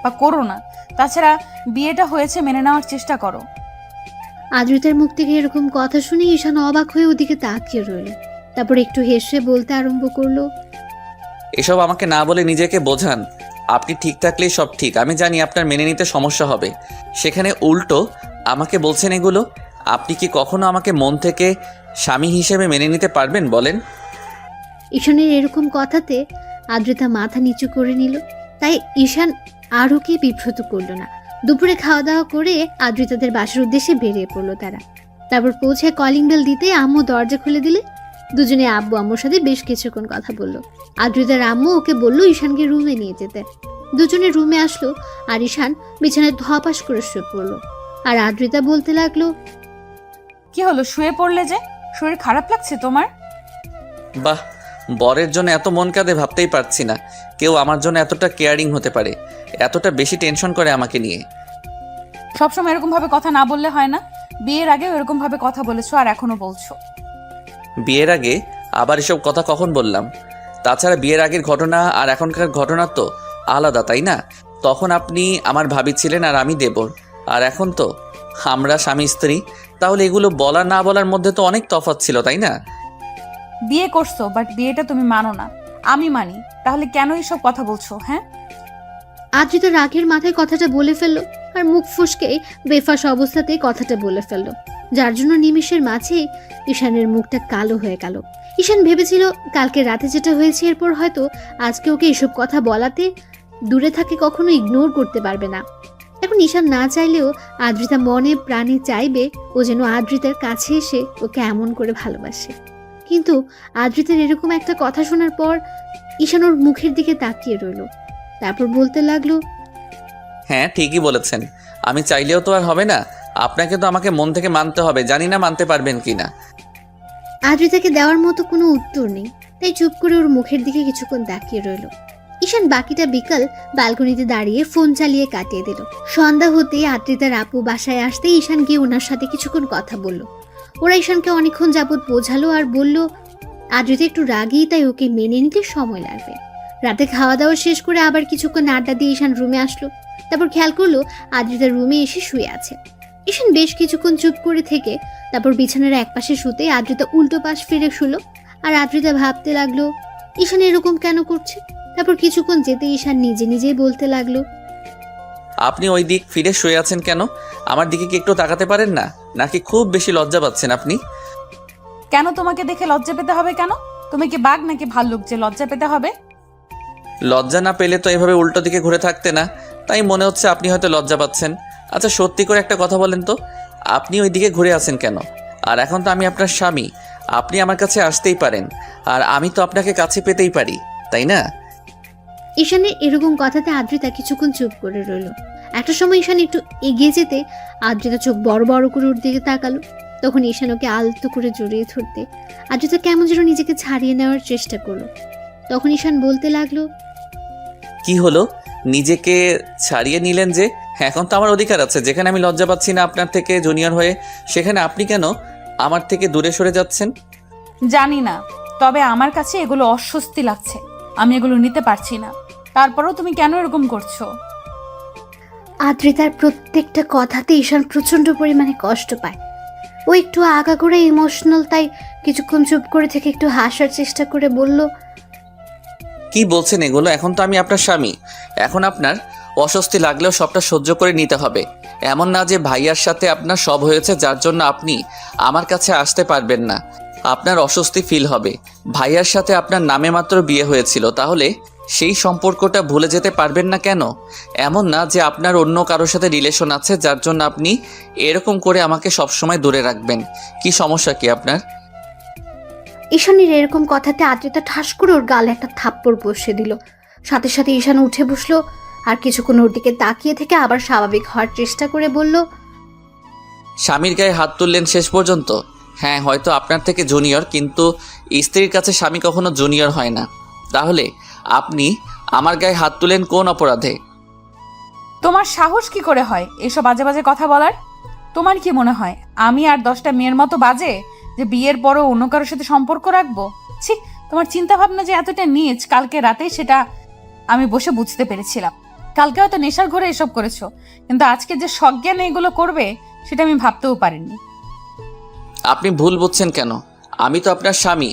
বা করো না। তাছাড়া বিয়েটা হয়েছে, মেনে নেওয়ার চেষ্টা করো। আদ্রিতার মুখ থেকে এরকম কথা শুনে ঈশান অবাক হয়ে ওদিকে তাকিয়ে রইল। তারপর একটু হেসে বলতে আরম্ভ করলো, এসব আমাকে না বলে নিজেকে বোঝান। আপনি ঠিক থাকলেই সব ঠিক। আমি জানি আপনার মেনে নিতে সমস্যা হবে, সেখানে উল্টো আমাকে বলছেন এগুলো। আপনি কি কখনো আমাকে মন থেকে স্বামী হিসেবে মেনে নিতে পারবেন বলেন? ঈশানের এরকম কথাতে আদ্রিতা মাথা নিচু করে নিল। তাই ঈশান আর ওকে বিব্রত করলো না। দুপুরে খাওয়া দাওয়া করে আদ্রিতাদের বাসার উদ্দেশ্যে বেরিয়ে পড়লো তারা। তারপর পৌঁছে কলিং বেল দিতে আম্মু দরজা খুলে দিলে। দুজনে আব্বু আম্মুর সাথে বেশ কিছুক্ষণ কথা বললো। আদ্রিতার আম্মু ওকে বললো ঈশানকে রুমে নিয়ে যেতে। দুজনে রুমে আসলো আর ঈশান বিছানায় ধপাস করে শুয়ে পড়লো। আর আদ্রিতা বলতে লাগলো, কি হলো, শুয়ে পড়লে যে? শরীর খারাপ লাগছে তোমার? বাহ, বরের জন্য এত মন কাঁদে ভাবতেই পারছি না কেউ আমার জন্য এতটা কেয়ারিং হতে পারে, এতটা বেশি টেনশন করে আমাকে নিয়ে। সবসময় এরকম ভাবে কথা না বললে হয় না? বিয়ের আগেও এরকম ভাবে কথা বলেছো আর এখনো বলছো। বিয়ের আগে আবার এসব কথা কখন বললাম? তাছাড়া বিয়ের আগের ঘটনা আর এখনকার ঘটনা তো আলাদা, তাই না? তখন আপনি আমার ভাবি ছিলেন আর আমি দেবর, আর এখন তো আমরা স্বামী স্ত্রী। তাহলে এগুলো বলা না বলার মধ্যে তো অনেক তফাৎ ছিল, তাই না? বিয়ে করছো, বাট বিয়েটা তুমি মানো না, আমি মানি। তাহলে কেন এইসব কথা বলছো? হ্যাঁ, আদ্রিতা রাগের মাথায় কথাটা বলে ফেললো আর মুখ ফুসকেই বেফাস অবস্থাতেই কথাটা বলে ফেললো, যার জন্য নিমিষের মাঝে ঈশানের মুখটা কালো হয়ে গেল। ঈশান ভেবেছিল কালকে রাতে যেটা হয়েছে এরপর হয়তো আজকে ওকে এসব কথা বলাতে দূরে থাকে কখনো ইগনোর করতে পারবে না। এখন ঈশান না চাইলেও আদ্রিতা মনে প্রাণে চাইবে ও যেন আদ্রিতার কাছে এসে ওকে এমন করে ভালোবাসে। কিন্তু আদ্রিতার এরকম একটা কথা শোনার পর ঈশান ওর মুখের দিকে তাকিয়ে রইল। তারপর বলতে লাগলো, হ্যাঁ, ঠিকই বলেছেন। আমি চাইলেও তো আর হবে না, আপনাকে তো আমাকে মন থেকে মানতে হবে। জানি না মানতে পারবেন কি না। আদ্রিতাকে দেওয়ার মতো কোনো উত্তর নেই, তাই চুপ করে ওর মুখের দিকে কিছুক্ষণ তাকিয়ে রইল। ঈশান বাকিটা বিকাল ব্যালকনিতে দাঁড়িয়ে ফোন চালিয়ে কাটিয়ে দিল। সন্ধ্যা হতেই আদ্রিতার আপু বাসায় আসতে ঈশান গিয়ে ওনার সাথে কিছুক্ষণ কথা বলল। ওরা ঈশানকে অনেকক্ষণ যাবৎ বোঝালো আর বলল আদ্রিতা একটু রাগী, তাই ওকে মেনে নিতে সময় লাগবে। রাতে খাওয়া দাওয়া শেষ করে আবার কিছুক্ষণ আড্ডা দিয়ে ঈশান রুমে আসলো। তারপর খেয়াল করলো আদ্রিতা রুমে এসে শুয়ে আছে। ঈশান বেশ কিছুক্ষণ চুপ করে থেকে তারপর বিছানার একপাশে শুতে আদ্রিতা উল্টো পাশ ফিরে শুলো। আর আদ্রিতা ভাবতে লাগলো ঈশান এরকম কেন করছে। তারপর কিছুক্ষণ যেতে ঈশান নিজে নিজেই বলতে লাগলো, আপনি ওই দিক ফিরে শুয়ে আছেন কেন? আমার দিকে কি একটু তাকাতে পারেন না? নাকি খুব বেশি লজ্জা পাচ্ছেন আপনি? কেন তোমাকে দেখে লজ্জা পেতে হবে? কেন তুমি কি বাঘ নাকি ভাল্লুক যে লজ্জা পেতে হবে? লজ্জা না পেলে তো এভাবে উল্টো দিকে ঘুরে থাকতে না, তাই মনে হচ্ছে আপনি হয়তো লজ্জা পাচ্ছেন। আচ্ছা, সত্যি করে একটা কথা বলেন তো, আপনি ওই দিকে ঘুরে আছেন কেন? আর এখন তো আমি আপনার স্বামী, আপনি আমার কাছে আসতেই পারেন, আর আমি তো আপনাকে কাছে পেতেই পারি, তাই না? ঈশানের এরকম কথাতে আদ্রিতা কিছুক্ষণ চুপ করে রইল। একটা সময় ঈশান একটু এগিয়ে যেতে আদ্রিতা চোখ বড় বড় করে ওর দিকে তাকালো। তখন ঈশান ওকে আলতো করে জড়িয়ে ধরতে আদ্রিতা কেমন যেন নিজেকে ছাড়িয়ে নেওয়ার চেষ্টা করলো। তখন ঈশান বলতে লাগলো, কি হলো, নিজেকে ছাড়িয়ে নিলেন যে? এখন তো আমার অধিকার আছে, যেখানে আমি লজ্জা পাচ্ছি না আপনার থেকে জুনিয়র হয়ে, সেখানে আপনি কেন আমার থেকে দূরে সরে যাচ্ছেন? জানি না, তবে আমার কাছে এগুলো অস্বস্তি লাগছে, আমি এগুলো নিতে পারছি না। তারপরেও তুমি কেন এরকম করছো? আদ্রিতার প্রত্যেকটা কথাতে ঈশান প্রচন্ড পরিমাণে কষ্ট পায়। ও একটু আগাগোড়া ইমোশনাল, তাই কিছুক্ষণ চুপ করে থেকে একটু হাসার চেষ্টা করে বলল, কি বলছেন এগুলো? এখন তো আমি আপনার স্বামী, এখন আপনার অস্বস্তি লাগলেও সবটা সহ্য করে নিতে হবে। এমন না যে ভাইয়ার সাথে আপনার সব হয়েছে যার জন্য আপনি আমার কাছে আসতে পারবেন না। আপনার অস্বস্তি ফিল হবে। ভাইয়ার সাথে আপনার নামে মাত্র বিয়ে হয়েছিল, তাহলে সেই সম্পর্কটা ভুলে যেতে পারবেন না কেন? এমন না যে আপনার অন্য কারোর সাথে রিলেশন আছে যার জন্য আপনি এরকম করে আমাকে সবসময় দূরে রাখবেন। কি সমস্যা কি আপনার? ঈশানের এরকম কথাতে আদ্রিতা ঠাস করে ওর গালে একটা থাপ্পড় বসিয়ে দিল। সাথে সাথে ঈশান উঠে বসলো আর কিছুক্ষণ ওর দিকে তাকিয়ে থেকে আবার স্বাভাবিক হওয়ার চেষ্টা করে বলল, স্বামীর গায়ে হাত তুললেন শেষ পর্যন্ত? হ্যাঁ, হয়তো আপনার থেকে জুনিয়র, কিন্তু স্ত্রীর কাছে স্বামী কখনো জুনিয়র হয় না। তাহলে আপনি আমার গায়ে হাত তুলেন কোন অপরাধে? তোমার সাহস কি করে হয় এসব বাজে বাজে কথা বলার? তোমার কি মনে হয় আমি আর 10টা মেয়ের মতো বাজে যে বিয়ের পরও অন্য কারোর সাথে সম্পর্ক রাখবো? ছি, তোমার চিন্তা ভাবনা যে এতটা নীচ কালকে রাতেই সেটা আমি বসে বুঝতে পেরেছিলাম। কালকে হয়তো নেশার ঘরে এসব করেছো, কিন্তু আজকে যে সজ্ঞানে এগুলো করবে সেটা আমি ভাবতেও পারিনি। আপনি ভুল বুঝছেন কেন? আমি তো আপনার স্বামী।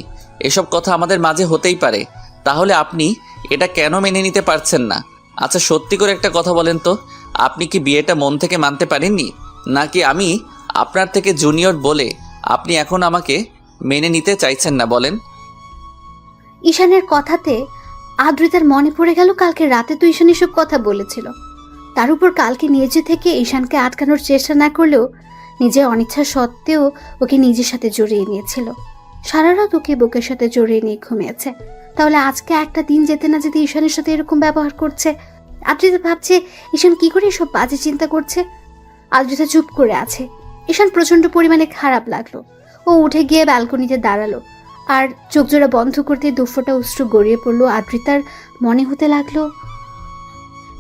এসব কথা আমাদের মাঝে হতেই পারে। তাহলে আপনি এটা কেন মেনে নিতে পারছেন না? আচ্ছা, সত্যি করে একটা কথা বলেন তো, আপনি কি বিয়েটা মন থেকে মানতে পারেননি, নাকি আমি আপনার থেকে জুনিয়র বলে আপনি এখন আমাকে মেনে নিতে চাইছেন না? বলেন। ঈশানের কথাতে আদ্রিতার মনে পড়ে গেল কালকে রাতে তো ঈশান এসব কথা বলেছিল। তার উপর কালকে নিজে থেকে ঈশানকে আটকানোর চেষ্টা না করলেও নিজের অনিচ্ছা সত্ত্বেও ওকে নিজের সাথে জড়িয়ে নিয়েছিল। সারা রাত ওকে বুকের সাথে জড়িয়ে নিয়ে ঘুমিয়েছে। তাহলে আজকে একটা দিন যেতে না যেতে ঈশানের সাথে এরকম ব্যবহার করছে। আদ্রিতা ভাবছে ঈশান কি করে এসব বাজে চিন্তা করছে। আদ্রিতা চুপ করে আছে। ঈশান প্রচন্ড পরিমাণে খারাপ লাগলো। ও উঠে গিয়ে ব্যালকনিতে দাঁড়ালো আর চোখ জোড়া বন্ধ করতে দুফোঁটা অশ্রু গড়িয়ে পড়লো। আদ্রিতার মনে হতে লাগলো,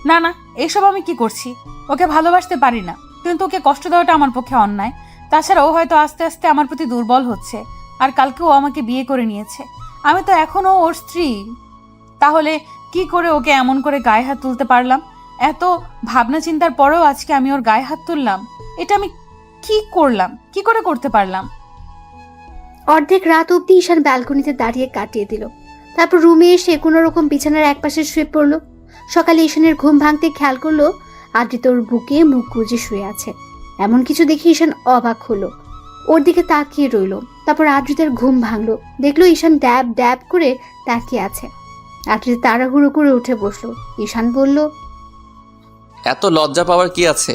না না, এসব আমি কি করছি? ওকে ভালোবাসতে পারি না, কিন্তু ওকে কষ্ট দেওয়াটা আমার পক্ষে অন্যায়। তাছাড়া ও হয়তো আস্তে আস্তে আমার প্রতি দুর্বল হচ্ছে, আর কালকে ও আমাকে বিয়ে করে নিয়েছে। আমি তো এখনো ওর স্ত্রী। তাহলে কি করে ওকে এমন করে গায়ে হাত তুলতে পারলাম? এত ভাবনা চিন্তার পরেও আজকে আমি ওর গায়ে হাত তুললাম। এটা আমি কি করলাম? কি করে করতে পারলাম? অর্ধেক রাত অব্দি ঈশান ব্যালকনিতে দাঁড়িয়ে কাটিয়ে দিল। তারপর রুমে এসে কোনো রকম বিছানার একপাশে শুয়ে পড়লো। সকালে ঈশানের ঘুম ভাঙতে খেয়াল করলো আদ্রিতা ওর বুকে মুখ গুজে শুয়ে আছে। এমন কিছু দেখে ঈশান অবাক হলো, ওর দিকে তাকিয়ে রইল। তারপর আদ্রিতার ঘুম ভাঙলো, দেখলো ঈশান ড্যাব ড্যাব করে তাকিয়ে আছে। আদ্রিতা তাড়াহুড়ো করে উঠে বসলো। ঈশান বলল, এত লজ্জা পাওয়ার কি আছে?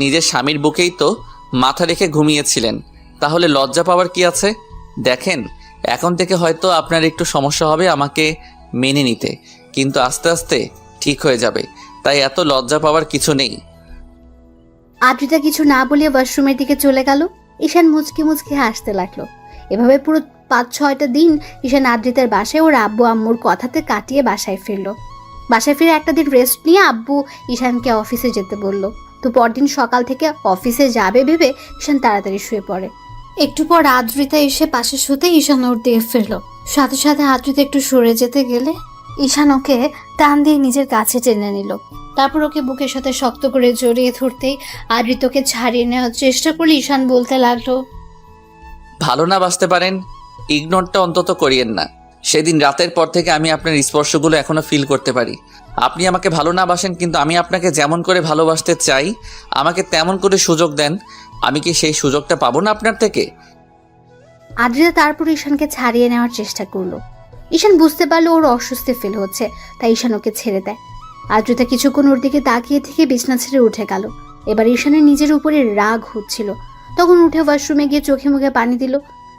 নিজের স্বামীর বুকেই তো মাথা রেখে ঘুমিয়েছিলেন, তাহলে লজ্জা পাওয়ার কি আছে? দেখেন, এখন থেকে হয়তো আপনার একটু সমস্যা হবে আমাকে মেনে নিতে, কিন্তু আস্তে আস্তে ঠিক হয়ে যাবে। তাই এত লজ্জা পাওয়ার কিছু নেই। আদ্রিতা কিছু না বলে ওয়াশরুমের দিকে চলে গেল। ঈশান মুচকি মুচকি হাসতে লাগলো। এভাবে পুরো 5-6টা দিন ঈশান আদ্রিতার বাসায় ওর আব্বু আম্মুর কথাতে কাটিয়ে বাসায় ফিরলো। বাসায় ফিরে একটা দিন রেস্ট নিয়ে আব্বু ঈশানকে অফিসে যেতে বলল। তো পরদিন সকাল থেকে অফিসে যাবে ভেবে ঈশান তাড়াতাড়ি শুয়ে পড়ে। একটু পর আদ্রিতা এসে পাশে শুতে ঈশান ওর দিয়ে ফিরলো। সাথে সাথে আদ্রিতা একটু সরে যেতে গেলে ঈশান ওকে টান দিয়ে নিজের কাছে টেনে নিল। তারপর ওকে বুকের সাথে শক্ত করে জড়িয়ে ধরতেই আদ্রিতাকে ছাড়িয়ে নেওয়ার চেষ্টা করলে ঈশান বলতে লাগলো, ভালো না বাসতে পারেন, ইগনোরটা অন্তত করিয়েন না। সেদিন রাতের পর থেকে আমি আপনার স্পর্শগুলো এখনো ফিল করতে পারি। আপনি আমাকে ভালো না বাসেন, কিন্তু আমি আপনাকে যেমন করে ভালোবাসতে চাই আমাকে তেমন করে সুযোগ দেন। আমি কি সেই সুযোগটা পাবো না আপনার থেকে? আদ্রিতা তারপর ঈশানকে ছাড়িয়ে নেওয়ার চেষ্টা করলো। ঈশান বুঝতে পারলো ওর অস্বস্তি ফিল হচ্ছে, তাই ঈশান ওকে ছেড়ে দেয়। আদ্রিতা কিছুক্ষণ ওর দিকে তাকিয়ে থেকে বিছনা ছেড়ে উঠে গেল। এবার ঈশানের নিজের উপরে রাগ হচ্ছিল। তখন উঠে ওয়াশরুমে গিয়ে চোখে মুখে পানি দিল।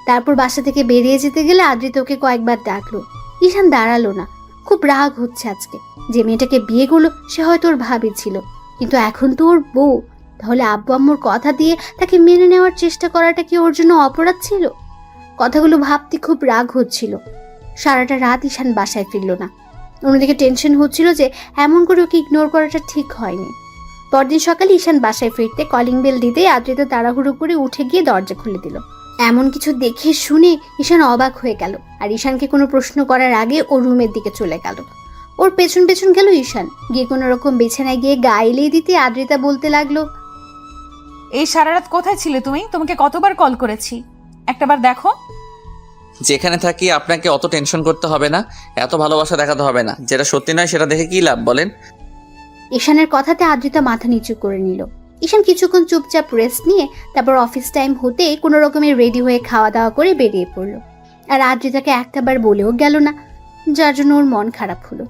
তারপর বাসা থেকে বেরিয়ে যেতে গেলে আদ্রিতা ওকে কয়েকবার ডাকলো। ঈশান দাঁড়ালো না। খুব রাগ হচ্ছে আজকে। যে মেয়েটাকে বিয়ে করলো সে হয়তো ওর ভাবি ছিল, কিন্তু এখন তো ওর বউ। তাহলে আব্বু আম্মুর কথা দিয়ে তাকে মেনে নেওয়ার চেষ্টা করাটা কি ওর জন্য অপরাধ ছিল? কথাগুলো ভাবতে খুব রাগ হচ্ছিল। সারাটা রাত ঈশান বাসায় ফিরল না। অন্যদিকে টেনশন হচ্ছিল যে এমন করে ওকে ইগনোর করাটা ঠিক হয়নি। পরদিন সকালে ঈশান বাসায় ফিরতে কলিং বেল দিতেই আদ্রিতা তাড়াহুড়ো করে উঠে গিয়ে দরজা খুলে দিল। এমন কিছু দেখে শুনে ঈশান অবাক হয়ে গেল, আর ঈশানকে কোনো প্রশ্ন করার আগে ওর রুমের দিকে চলে গেল। ওর পেছন পেছন গেল ঈশান, গিয়ে কোনো রকম বিছানায় গিয়ে গা এলিয়ে দিতে আদ্রিতা বলতে লাগলো, এই সারা রাত কোথায় ছিলে তুমি? তোমাকে কতবার কল করেছি, একটাবার দেখো। যেখানে থাকি আপনাকে অত টেনশন করতে হবে না, এত ভালোবাসা দেখাতে হবে না। যেটা সত্যি নয় সেটা দেখে কি লাভ বলেন? ঈশানের কথাতে আদ্রিতা মাথা নিচু করে নিল। ঈশান কিছুক্ষণ চুপচাপ রেস্ট নিয়ে তারপর অফিস টাইম হতেই কোনো রকমের রেডি হয়ে খাওয়া দাওয়া করে বেরিয়ে পড়লো। আর আদ্রিতাকে একটাবার বলেও গেল না, যার জন্য ওর মন খারাপ হলো।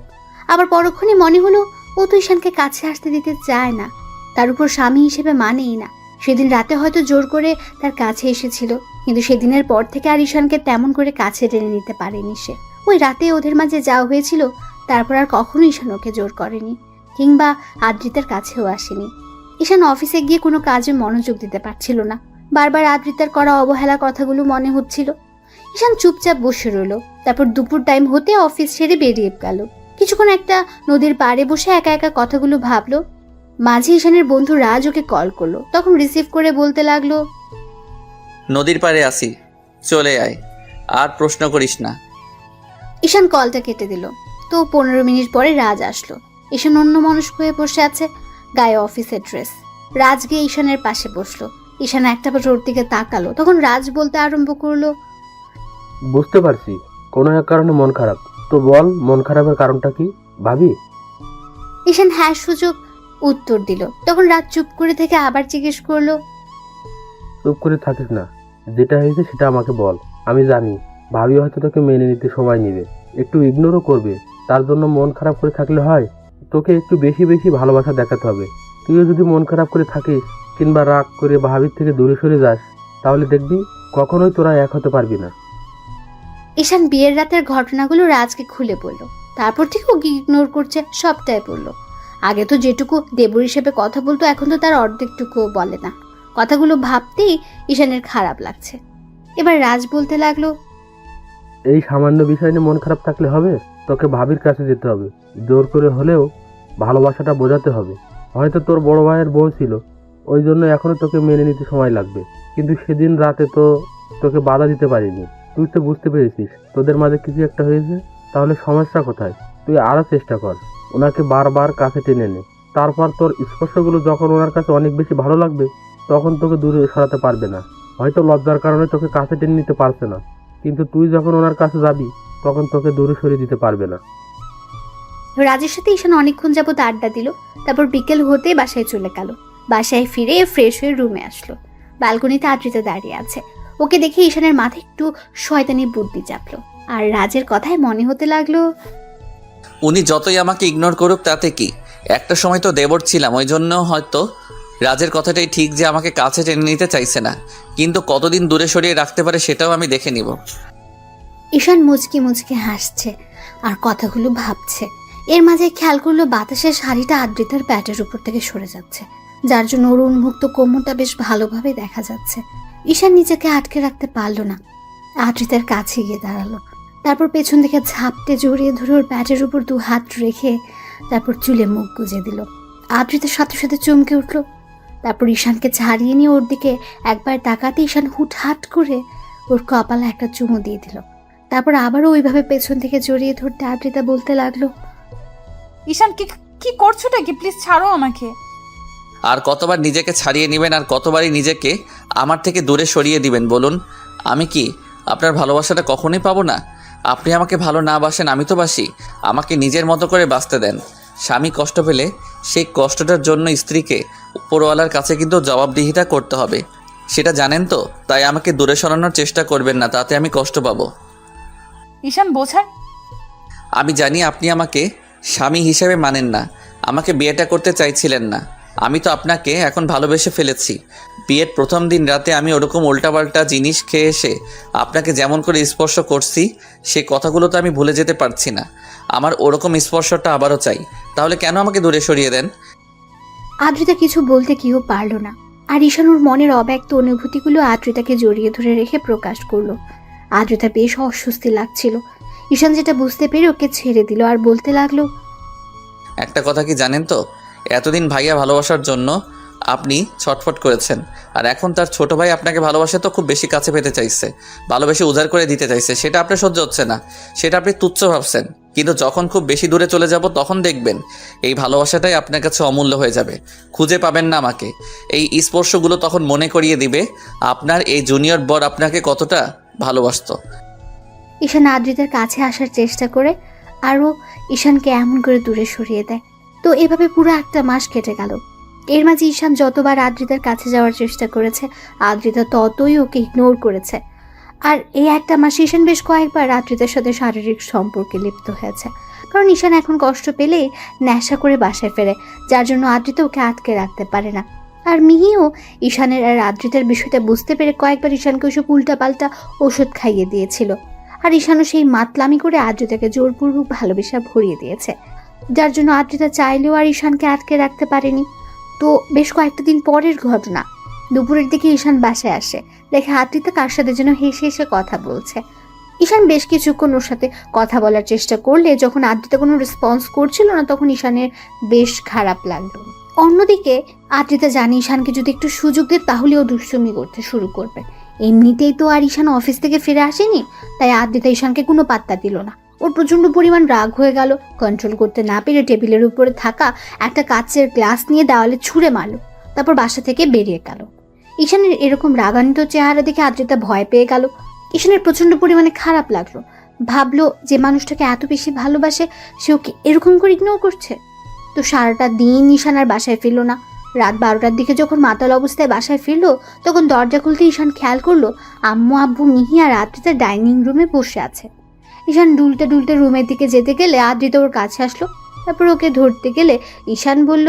আবার পরক্ষণে মনে হলো ও তো ঈশানকে কাছে আসতে দিতে চায় না, তার উপর স্বামী হিসেবে মানেই না। সেদিন রাতে হয়তো জোর করে তার কাছে এসেছিল, কিন্তু সেদিনের পর থেকে আর ঈশানকে তেমন করে কাছে টেনে নিতে পারেনি সে। ওই রাতে ওদের মাঝে যাওয়া হয়েছিল, তারপর আর কখনো ঈশান ওকে জোর করেনি, কিংবা আদ্রিতার কাছেও আসেনি। ঈশান অফিসে গিয়ে কোনো কাজে মনোযোগ দিতে পারছিল না, বারবার আদ্রিতার করা অবহেলা কথাগুলো মনে হচ্ছিল। ঈশান চুপচাপ বসে রইল। তারপর দুপুর টাইম হতে অফিস ছেড়ে বেরিয়ে গেল। কিছুক্ষণ একটা নদীর পাড়ে বসে একা একা কথাগুলো ভাবলো। মাঝে ঈশানের বন্ধু রাজ ওকে কল করলো, তখন রিসিভ করে বলতে লাগলো, নদীর পাড়ে আসি, চলে আয়, আর প্রশ্ন করিস না। ঈশান কলটা কেটে দিল। তো 15 মিনিট পরে রাজ আসলো। ঈশান অন্যমনস্ক হয়ে বসে আছে, গায়ে অফিসের ড্রেস। রাজ গিয়ে ঈশানের পাশে বসলো। ঈশান একটাবার ওর দিকে তাকালো, তখন রাজ বলতে আরম্ভ করলো, বুঝতে পারছি কোনো এক কারণে মন খারাপ, তো বল মন খারাপের কারণটা কি ভাবি? ঈশান হ্যাঁ সূচক উত্তর দিল। তখন রাজ চুপ করে থেকে আবার জিজ্ঞেস করলো, চুপ করে থাকিস না, যেটা হয়েছে সেটা আমাকে বল। আমি জানি ভাবি হয়তো তোকে মেনে নিতে সময় নেবে, একটু ইগনোরও করবে। তার জন্য মন খারাপ করে থাকলে হয়? তোকে একটু বেশি বেশি ভালোবাসা দেখাতে হবে। তুইও যদি মন খারাপ করে থাকিস কিংবা রাগ করে ভাবির থেকে দূরে সরে যাস, তাহলে দেখবি কখনোই তোরা এক হতে পারবি না। ঈশান বিয়ের রাতের ঘটনাগুলো রাজকে খুলে বলল। তারপর থেকে ওকে ইগনোর করছে, সবটাই বলল। আগে তো যেটুকু দেবর হিসেবে কথা বলতো, এখন তো তার অর্ধেকটুকুও বলে না। কথাগুলো ভাবতেই ঈশানের খারাপ লাগছে। এবার রাজ বলতে লাগলো, এই সামান্য বিষয় নিয়ে মন খারাপ থাকলে হবে? তোকে ভাবির কাছে যেতে হবে, জোর করে হলেও ভালোবাসাটা বোঝাতে হবে। হয়তো তোর বড় ভাইয়ের বউ ছিল, ওই জন্য এখনো তোকে মেনে নিতে সময় লাগবে, কিন্তু সেদিন রাতে তো তোকে বাধা দিতে পারিনি। তুই তো বুঝতে পেরেছিস তোদের মাঝে কিছু একটা হয়েছে, তাহলে সমস্যা কোথায়? তুই আরও চেষ্টা কর, ওনাকে বারবার কাছে টেনে নে। তারপর তোর স্পর্শগুলো যখন ওনার কাছে অনেক বেশি ভালো লাগবে, তখন তোকে দূরে সরাতে পারবে না। হয়তো লজ্জার কারণে তোকে কাছে টেনে নিতে পারছে না, কিন্তু তুই যখন ওনার কাছে যাবি তখন তোকে দূরে সরিয়ে দিতে পারবে না। রাজের সাথে ঈশান অনেকক্ষণ যাবত আড্ডা দিল। তারপর বিকেল হতে বাসায় চলে গেল। বাসায় ফিরে ফ্রেশ হয়ে রুমে আসলো। ব্যালকনিতে আদ্রিতা দাঁড়িয়ে আছে। ওকে দেখে ঈশানের মাথায় একটু শয়তানি বুদ্ধি চাপলো, আর রাজের কথায় মনে হতে লাগলো, উনি যতই আমাকে ইগনোর করুক তাতে কি, একটা সময় তো দেবর ছিলাম, ওই জন্য হয়তো রাজের কথাটাই ঠিক যে আমাকে কাছে টেনে নিতে চাইছে না, কিন্তু কতদিন দূরে সরিয়ে রাখতে পারে সেটাও আমি দেখে নিব। ঈশান মুচকি মুচকি হাসছে আর কথাগুলো ভাবছে। এর মাঝে খেয়াল করলো বাতাসের শাড়িটা আদ্রিতার প্যাটের উপর থেকে সরে যাচ্ছে, যার জন্য ওর উন্মুক্ত কোমরটা বেশ ভালোভাবে দেখা যাচ্ছে। ঈশান নিজেকে আটকে রাখতে পারলো না, আদ্রিতার কাছে গিয়ে দাঁড়ালো। তারপর পেছন থেকে ঝাপটে জড়িয়ে ধরে ওর প্যাটের উপর 2 হাত রেখে তারপর চুলে মুখ গুজে দিল। আদ্রিতার সাথে সাথে চমকে উঠলো। তারপর ঈশানকে ছাড়িয়ে নিয়ে ওর দিকে একবার তাকাতে ঈশান হুটহাট করে ওর কপালে একটা চুমু দিয়ে দিল। তারপর আবারও ওইভাবে পেছন থেকে জড়িয়ে ধরতে আদ্রিতা বলতে লাগলো, ঈশান কি কি করছোটা কি? প্লিজ ছাড়ো আমাকে। আর কতবার নিজেকে ছাড়িয়ে নেবেন, আর কতবারই নিজেকে আমার থেকে দূরে সরিয়ে দিবেন বলুন? আমি কি আপনার ভালোবাসাটা কখনোই পাবো না? আপনি আমাকে ভালো না বাসেন, আমি তো বাসি। আমাকে নিজের মতো করে বাঁচতে দেন। স্বামী কষ্ট পেলে সেই কষ্টটার জন্য স্ত্রীকে উপরওয়ালার কাছে কিন্তু জবাবদিহিতা করতে হবে, সেটা জানেন তো। তাই আমাকে দূরে সরানোর চেষ্টা করবেন না, তাতে আমি কষ্ট পাবো। ঈশান বোঝান। আমি জানি আপনি আমাকে স্বামী হিসেবে মানেন না, আমাকে বিয়েটা করতে চাইছিলেন না। আমি তো আপনাকে এখন ভালোবেসে ফেলেছি। বিয়ের প্রথম দিন রাতে আমি ওরকম উল্টাপাল্টা জিনিস খেয়ে এসে আপনাকে যেমন করে স্পর্শ করছি, সেই কথাগুলো তো আমি ভুলে যেতে পারছি না। আমার ওরকম স্পর্শটা আবারও চাই। তাহলে কেন আমাকে দূরে সরিয়ে দেন? আদ্রিতা কিছু বলতে কেউ পারলো না, আর ঈশান ওর মনের অব্যক্ত অনুভূতিগুলো আদ্রিতাকে জড়িয়ে ধরে রেখে প্রকাশ করলো। আদ্রিতা বেশ অস্বস্তি লাগছিল। ঈশান যেটা বুঝতে পেরে ওকে ছেড়ে দিল আর বলতে লাগলো, একটা কথা কি জানেন তো, এতদিন ভাইয়া ভালোবাসার জন্য আপনি ছটফট করেছেন, আর এখন তার ছোট ভাই আপনাকে ভালোবাসে তো খুব বেশি কাছে পেতে চাইছে, ভালোবেসে উজাড় করে দিতে চাইছে। সেটা আপনার সহ্য হচ্ছে না, সেটা আপনি তুচ্ছ ভাবছেন। কিন্তু যখন খুব বেশি দূরে চলে যাব তখন দেখবেন এই ভালোবাসাটাই আপনার কাছে অমূল্য হয়ে যাবে। খুঁজে পাবেন না আমাকে। এই স্পর্শগুলো তখন মনে করিয়ে দিবে আপনার এই জুনিয়র বর আপনাকে কতটা ভালোবাসতো। ঈশান আদ্রিতার কাছে আসার চেষ্টা করে আরও ঈশানকে এমন করে দূরে সরিয়ে দেয়। তো এভাবে পুরো 1 মাস কেটে গেল। এর মাঝে ঈশান যতবার আদ্রিতার কাছে যাওয়ার চেষ্টা করেছে, আদ্রিতা ততই ওকে ইগনোর করেছে। আর এই 1 মাসে ঈশান বেশ কয়েকবার আদ্রিতার সাথে শারীরিক সম্পর্কে লিপ্ত হয়েছে, কারণ ঈশান এখন কষ্ট পেলে নেশা করে বাসায় ফেরে, যার জন্য আদ্রিতা ওকে আটকে রাখতে পারে না। আর মিহিও ঈশানের আর আদ্রিতার বিষয়টা বুঝতে পেরে কয়েকবার ঈশানকে ওইসব উল্টাপাল্টা ওষুধ খাইয়ে দিয়েছিল। আর ঈশানও সেই মাতলামি করে আদ্রিতাকে জোরপূর্বক ভালোবাসা ভরিয়ে দিয়েছে, যার জন্য আদ্রিতা চাইলেও আর ঈশানকে আটকে রাখতে পারেনি। তো বেশ কয়েকটা দিন পরের ঘটনা, দুপুরের দিকে ঈশান বাসায় আসে, দেখে আদ্রিতা কার সাথে যেন হেসে হেসে কথা বলছে। ঈশান বেশ কিছুক্ষণ ওর সাথে কথা বলার চেষ্টা করলে যখন আদ্রিতা কোনো রেসপন্স করছিল না, তখন ঈশানের বেশ খারাপ লাগলো। অন্যদিকে আদ্রিতা জানে ঈশানকে যদি একটু সুযোগ দেয় তাহলে ও দুষ্টুমি করতে শুরু করবে। এমনিতেই তো আর ঈশান অফিস থেকে ফিরে আসেনি, তাই আদ্রিতা ঈশানকে কোনো পাত্তা দিল না। ওর প্রচণ্ড পরিমাণ রাগ হয়ে গেল, কন্ট্রোল করতে না পেরে টেবিলের উপরে থাকা একটা কাচের গ্লাস নিয়ে দেওয়ালে ছুঁড়ে মারল, তারপর বাসা থেকে বেরিয়ে গেল। ঈশানের এরকম রাগান্বিত চেহারা দেখে আদ্রিতা ভয় পেয়ে গেল। ঈশানের প্রচণ্ড পরিমাণে খারাপ লাগলো, ভাবলো যে মানুষটাকে এত বেশি ভালোবাসে সে ওকে এরকম করে ইগনোর করছে। তো সারাটা দিন ঈশান আর বাসায় ফিরল না। রাত 12টার দিকে যখন মাতাল অবস্থায় বাসায় ফিরলো, তখন দরজা খুলতে ঈশান খেয়াল করলো আম্মু, আব্বু, মিহি আর আদ্রিতা ডাইনিং রুমে বসে আছে। ঈশান ডুলতে ডুলতে রুমের দিকে যেতে গেলে আদ্রিতা ওর কাছে আসলো, তারপর ওকে ধরতে গেলে ঈশান বলল,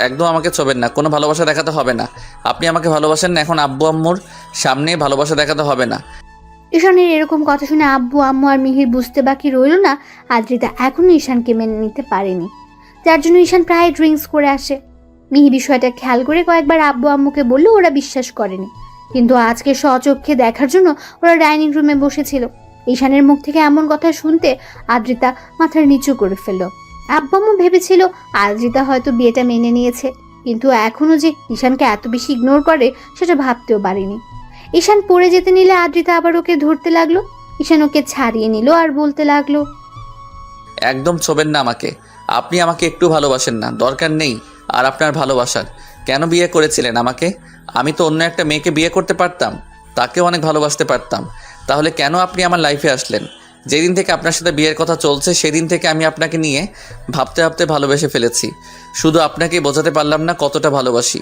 একদম আমাকে ছোবেন না, কোনো ভালোবাসা দেখাতে হবে না। আপনি আমাকে ভালোবাসেন না, এখন আব্বু আম্মুর সামনে ভালোবাসা দেখাতে হবে না। ঈশানের এরকম কথা শুনে আব্বু, আম্মু আর মিহির বুঝতে বাকি রইল না আদ্রিতা এখনো ঈশানকে মেনে নিতে পারেনি, যার জন্য ঈশান প্রায় ড্রিঙ্কস করে আসে। মিহি বিষয়টা খেয়াল করে কয়েকবার আব্বু আম্মুকে বললো, ওরা বিশ্বাস করেনি। কিন্তু আজকে স্বচক্ষে দেখার জন্য ওরা ডাইনিং রুমে বসেছিল। ঈশানের মুখ থেকে এমন কথা শুনতে আদ্রিতা মাথার নিচু করে ফেলল। আব্বু আম্মু ভেবেছিল আদ্রিতা হয়তো বিয়েটা মেনে নিয়েছে, কিন্তু এখনো যে ঈশানকে এত বেশি ইগনোর করে সেটা ভাবতেও পারেনি। ঈশান পড়ে যেতে নিলে আদ্রিতা আবার ওকে ধরতে লাগলো। ঈশান ওকে ছাড়িয়ে নিল আর বলতে লাগলো, একদম ছোবেন না আমাকে। আপনি আমাকে একটু ভালোবাসেন না, দরকার নেই আর আপনার ভালোবাসার। কেন বিয়ে করেছিলেন আমাকে? আমি তো অন্য একটা মেয়েকে বিয়ে করতে পারতাম, তাকেও অনেক ভালোবাসতে পারতাম। তাহলে কেন আপনি আমার লাইফে আসলেন? যেদিন থেকে আপনার সাথে বিয়ের কথা চলছে সেদিন থেকে আমি আপনাকে নিয়ে ভাবতে ভাবতে ভালোবেসে ফেলেছি। শুধু আপনাকে বোঝাতে পারলাম না কতটা ভালোবাসি।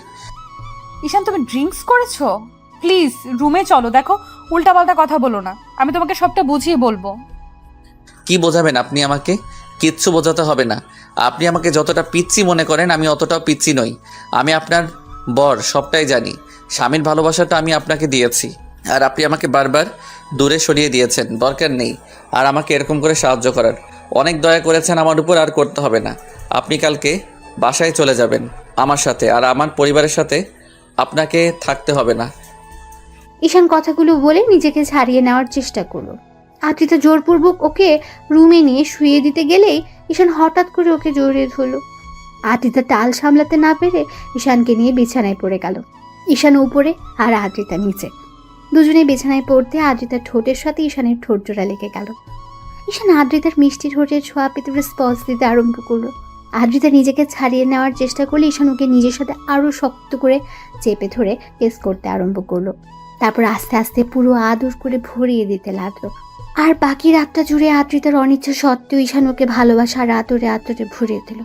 ঈশান, তুমি ড্রিঙ্কস করেছো? প্লিজ রুমে চলো, দেখো উল্টাপাল্টা কথা বলো না, আমি তোমাকে সবটা বুঝিয়ে বলবো। কি বোঝাবেন আপনি আমাকে? কিচ্ছু বোঝাতে হবে না। আপনি আমাকে যতটা পিচ্চি মনে করেন আমি অতটাও পিচ্চি নই। আমি আপনার বর, সবটাই জানি। স্বামীর ভালোবাসাটা আমি আপনাকে দিয়েছি, আর আপনি আমাকে বারবার দূরে সরিয়ে দিয়েছেন। দরকার নেই আর আমাকে এরকম করে সাহায্য করার। অনেক দয়া করেছেন আমার উপর, আর করতে হবে না। আপনি কালকে বাসায় চলে যাবেন আমার সাথে, আর আমার পরিবারের সাথে আপনাকে থাকতে হবে না। ঈশান কথাগুলো বলে নিজেকে ছাড়িয়ে নেওয়ার চেষ্টা করলো। আদ্রিতা জোরপূর্বক ওকে রুমে নিয়ে শুয়ে দিতে গেলেই ঈশান হঠাৎ করে ওকে জড়িয়ে ধরলো। আদ্রিতা টাল সামলাতে না পেরে ঈশানকে নিয়ে বিছানায় পড়ে গেল। ঈশান উপরে আর আদ্রিতা নিচে। দুজনে বিছানায় পড়তে আদ্রিতার ঠোঁটের সাথে ঈশানের ঠোঁট জোড়া লেগে গেল। ঈশান আদ্রিতার মিষ্টি ঠোঁটের ছোঁয়া পেতে রেসপন্স দিতে আরম্ভ করলো। আদ্রিতা নিজেকে ছাড়িয়ে নেওয়ার চেষ্টা করলে ঈশান ওকে নিজের সাথে আরো শক্ত করে চেপে ধরে কেস করতে আরম্ভ করলো। তারপর আস্তে আস্তে পুরো আদর করে ভরিয়ে দিতে লাগলো। আর বাকি রাতটা জুড়ে আদ্রিতার অনিচ্ছা সত্ত্বেও ঈশান ওকে ভালোবাসা আর আদরে আদরে ভরিয়ে দিল।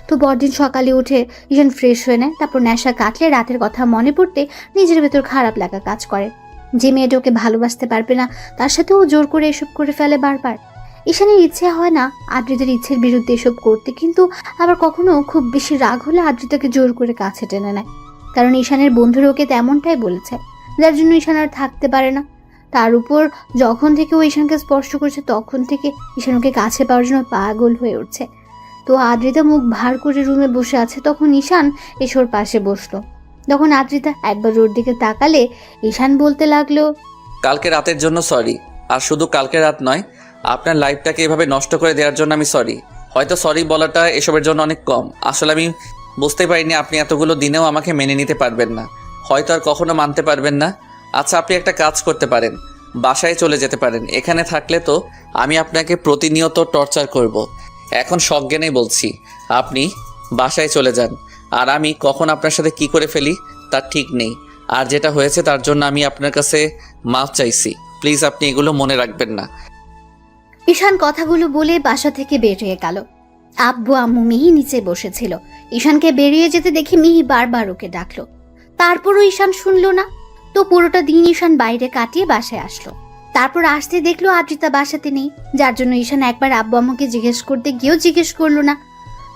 তো পরদিন সকালে উঠে ঈশান ফ্রেশ হয়ে নেয়, তারপর নেশা কাটলে রাতের কথা মনে পড়তে নিজের ভেতর খারাপ লাগা কাজ করে। যে মেয়েটা ওকে ভালোবাসতে পারবে না তার সাথে ও জোর করে এসব করে ফেলে বারবার। ঈশানের ইচ্ছে হয় না আদ্রিতার ইচ্ছের বিরুদ্ধে এসব করতে, কিন্তু আবার কখনো খুব বেশি রাগ হলে আদ্রিতাকে জোর করে কাছে টেনে নেয়, কারণ ঈশানের বন্ধুরা ওকে তেমনটাই বলেছে, যার জন্য ঈশান আর থাকতে পারে না। তার উপর যখন থেকে ও ঈশানকে স্পর্শ করছে তখন থেকে ঈশান ওকে কাছে পাওয়ার জন্য পাগল হয়ে উঠছে। তো আদ্রিতা মুখ ভার করে রুমে বসে আছে, তখন ঈশান এসে ওর পাশে বসলো। তখন আদ্রিতা একবার ওর দিকে তাকালে ঈশান বলতে লাগলো, কালকে রাতের জন্য সরি। আর শুধু কালকে রাত নয়, আপনার লাইফটাকে এভাবে নষ্ট করে দেওয়ার জন্য আমি সরি। হয়তো সরি বলাটা এসবের জন্য অনেক কম। আসলে আমি বুঝতে পারিনি আপনি এতগুলো দিনেও আমাকে মেনে নিতে পারবেন না, হয়তো আর কখনো মানতে পারবেন না। আচ্ছা, আপনি একটা কাজ করতে পারেন, বাসায় চলে যেতে পারেন। এখানে থাকলে তো আমি আপনাকে প্রতিনিয়ত টর্চার করব। এখন সজ্ঞানেই বলছি, আপনি বাসায় চলে যান। আর আমি কখন আপনার সাথে কি করে ফেলি তার ঠিক নেই। আর যেটা হয়েছে তার জন্য আমি আপনার কাছে মাফ চাইছি। প্লিজ আপনি এগুলো মনে রাখবেন না। ঈশান কথাগুলো বলে বাসা থেকে বেরিয়ে গেল। আব্বু আম্মু মিহি নিচে বসেছিল। ঈশানকে বেরিয়ে যেতে দেখে মিহি বারবার ওকে ডাকলো, তারপরও ঈশান শুনলো না। তো পুরোটা দিন ঈশান বাইরে কাটিয়ে বাসায় আসলো। তারপর আসতে দেখলো আদ্রিতা বাসাতে নেই, যার জন্য ঈশান একবার আব্বু আম্মুকে জিজ্ঞেস করতে গিয়েও জিজ্ঞেস করলো না।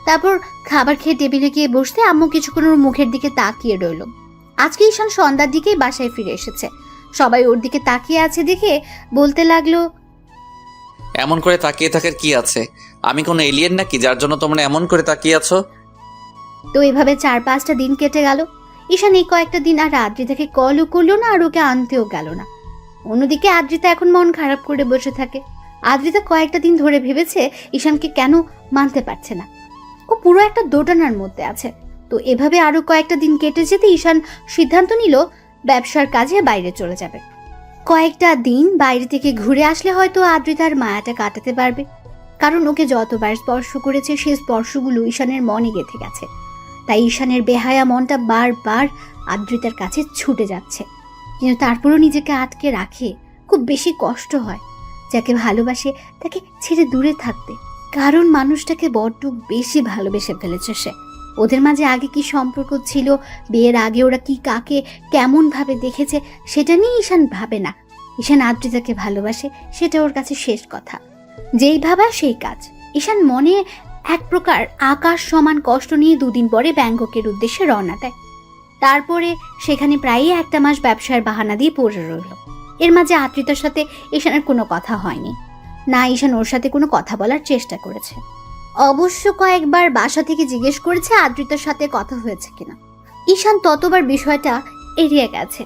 তারপর খাবার খেয়ে টেবিলে গিয়ে বসতে আম্মু কিছুক্ষণ ওর মুখের দিকে তাকিয়ে রইল। আজকে ঈশান সন্ধ্যার দিকেই বাসায় ফিরে এসেছে। সবাই ওর দিকে তাকিয়ে আছে দেখে বলতে লাগলো, এমন করে তাকিয়ে থাকার কি আছে? আমি কোনো এলিয়েন নাকি যার জন্য তোমরা এমন করে তাকিয়ে আছো? তো এভাবে 4-5টা দিন কেটে গেল। ঈশান এই কয়েকটা দিন আর আদ্রিতাকে কলও করলো না আর ওকে আনতেও গেল না। অন্যদিকে আদ্রিতা এখন মন খারাপ করে বসে থাকে। আদ্রিতা কয়েকটা দিন ধরে ভেবেছে ঈশানকে কেন মানতে পারছে না। ও পুরো একটা দোটানার মধ্যে আছে। তো এভাবে আরো কয়েকটা দিন কেটে যেতে ঈশান সিদ্ধান্ত নিল ব্যবসার কাজে বাইরে চলে যাবে। কয়েকটা দিন বাইরে থেকে ঘুরে আসলে হয়তো আদ্রিতার মায়াটা কাটাতে পারবে। কারণ ওকে যতবার স্পর্শ করেছে সেই স্পর্শগুলো ঈশানের মনে গেঁথে গেছে। তাই ঈশানের বেহায়া মনটা বারবার আদ্রিতার কাছে ছুটে যাচ্ছে। কিন্তু তারপরও নিজেকে আটকে রাখে। খুব বেশি কষ্ট হয় যাকে ভালোবাসে তাকে ছেড়ে দূরে থাকতে। কারণ মানুষটাকে বড্ড বেশি ভালোবেসে ফেলেছে সে। ওদের মাঝে আগে কি সম্পর্ক ছিল, বিয়ের আগে ওরা কি কাকে কেমন ভাবে দেখেছে সেটা নিয়ে ঈশান ভাবে না। ঈশান আদ্রিতাকে ভালোবাসে, সেটা ওর কাছে শেষ কথা। যেই ভাবা সেই কাজ। ঈশান মনে এক প্রকার আকাশ সমান কষ্ট নিয়ে 2 দিন পরে ব্যাংককের উদ্দেশ্যে রওনা দেয়। তারপরে সেখানে প্রায়ই 1 মাস ব্যবসার বাহানা দিয়ে পড়ে রইল। এর মাঝে আদ্রিতার সাথে ঈশানের কোনো কথা হয়নি, না ঈশান ওর সাথে কোনো কথা বলার চেষ্টা করেছে। অবশ্য কয়েকবার বাসা থেকে জিজ্ঞেস করেছে আদ্রিতার সাথে কথা হয়েছে কিনা। ঈশান ততবার বিষয়টা এড়িয়ে গেছে।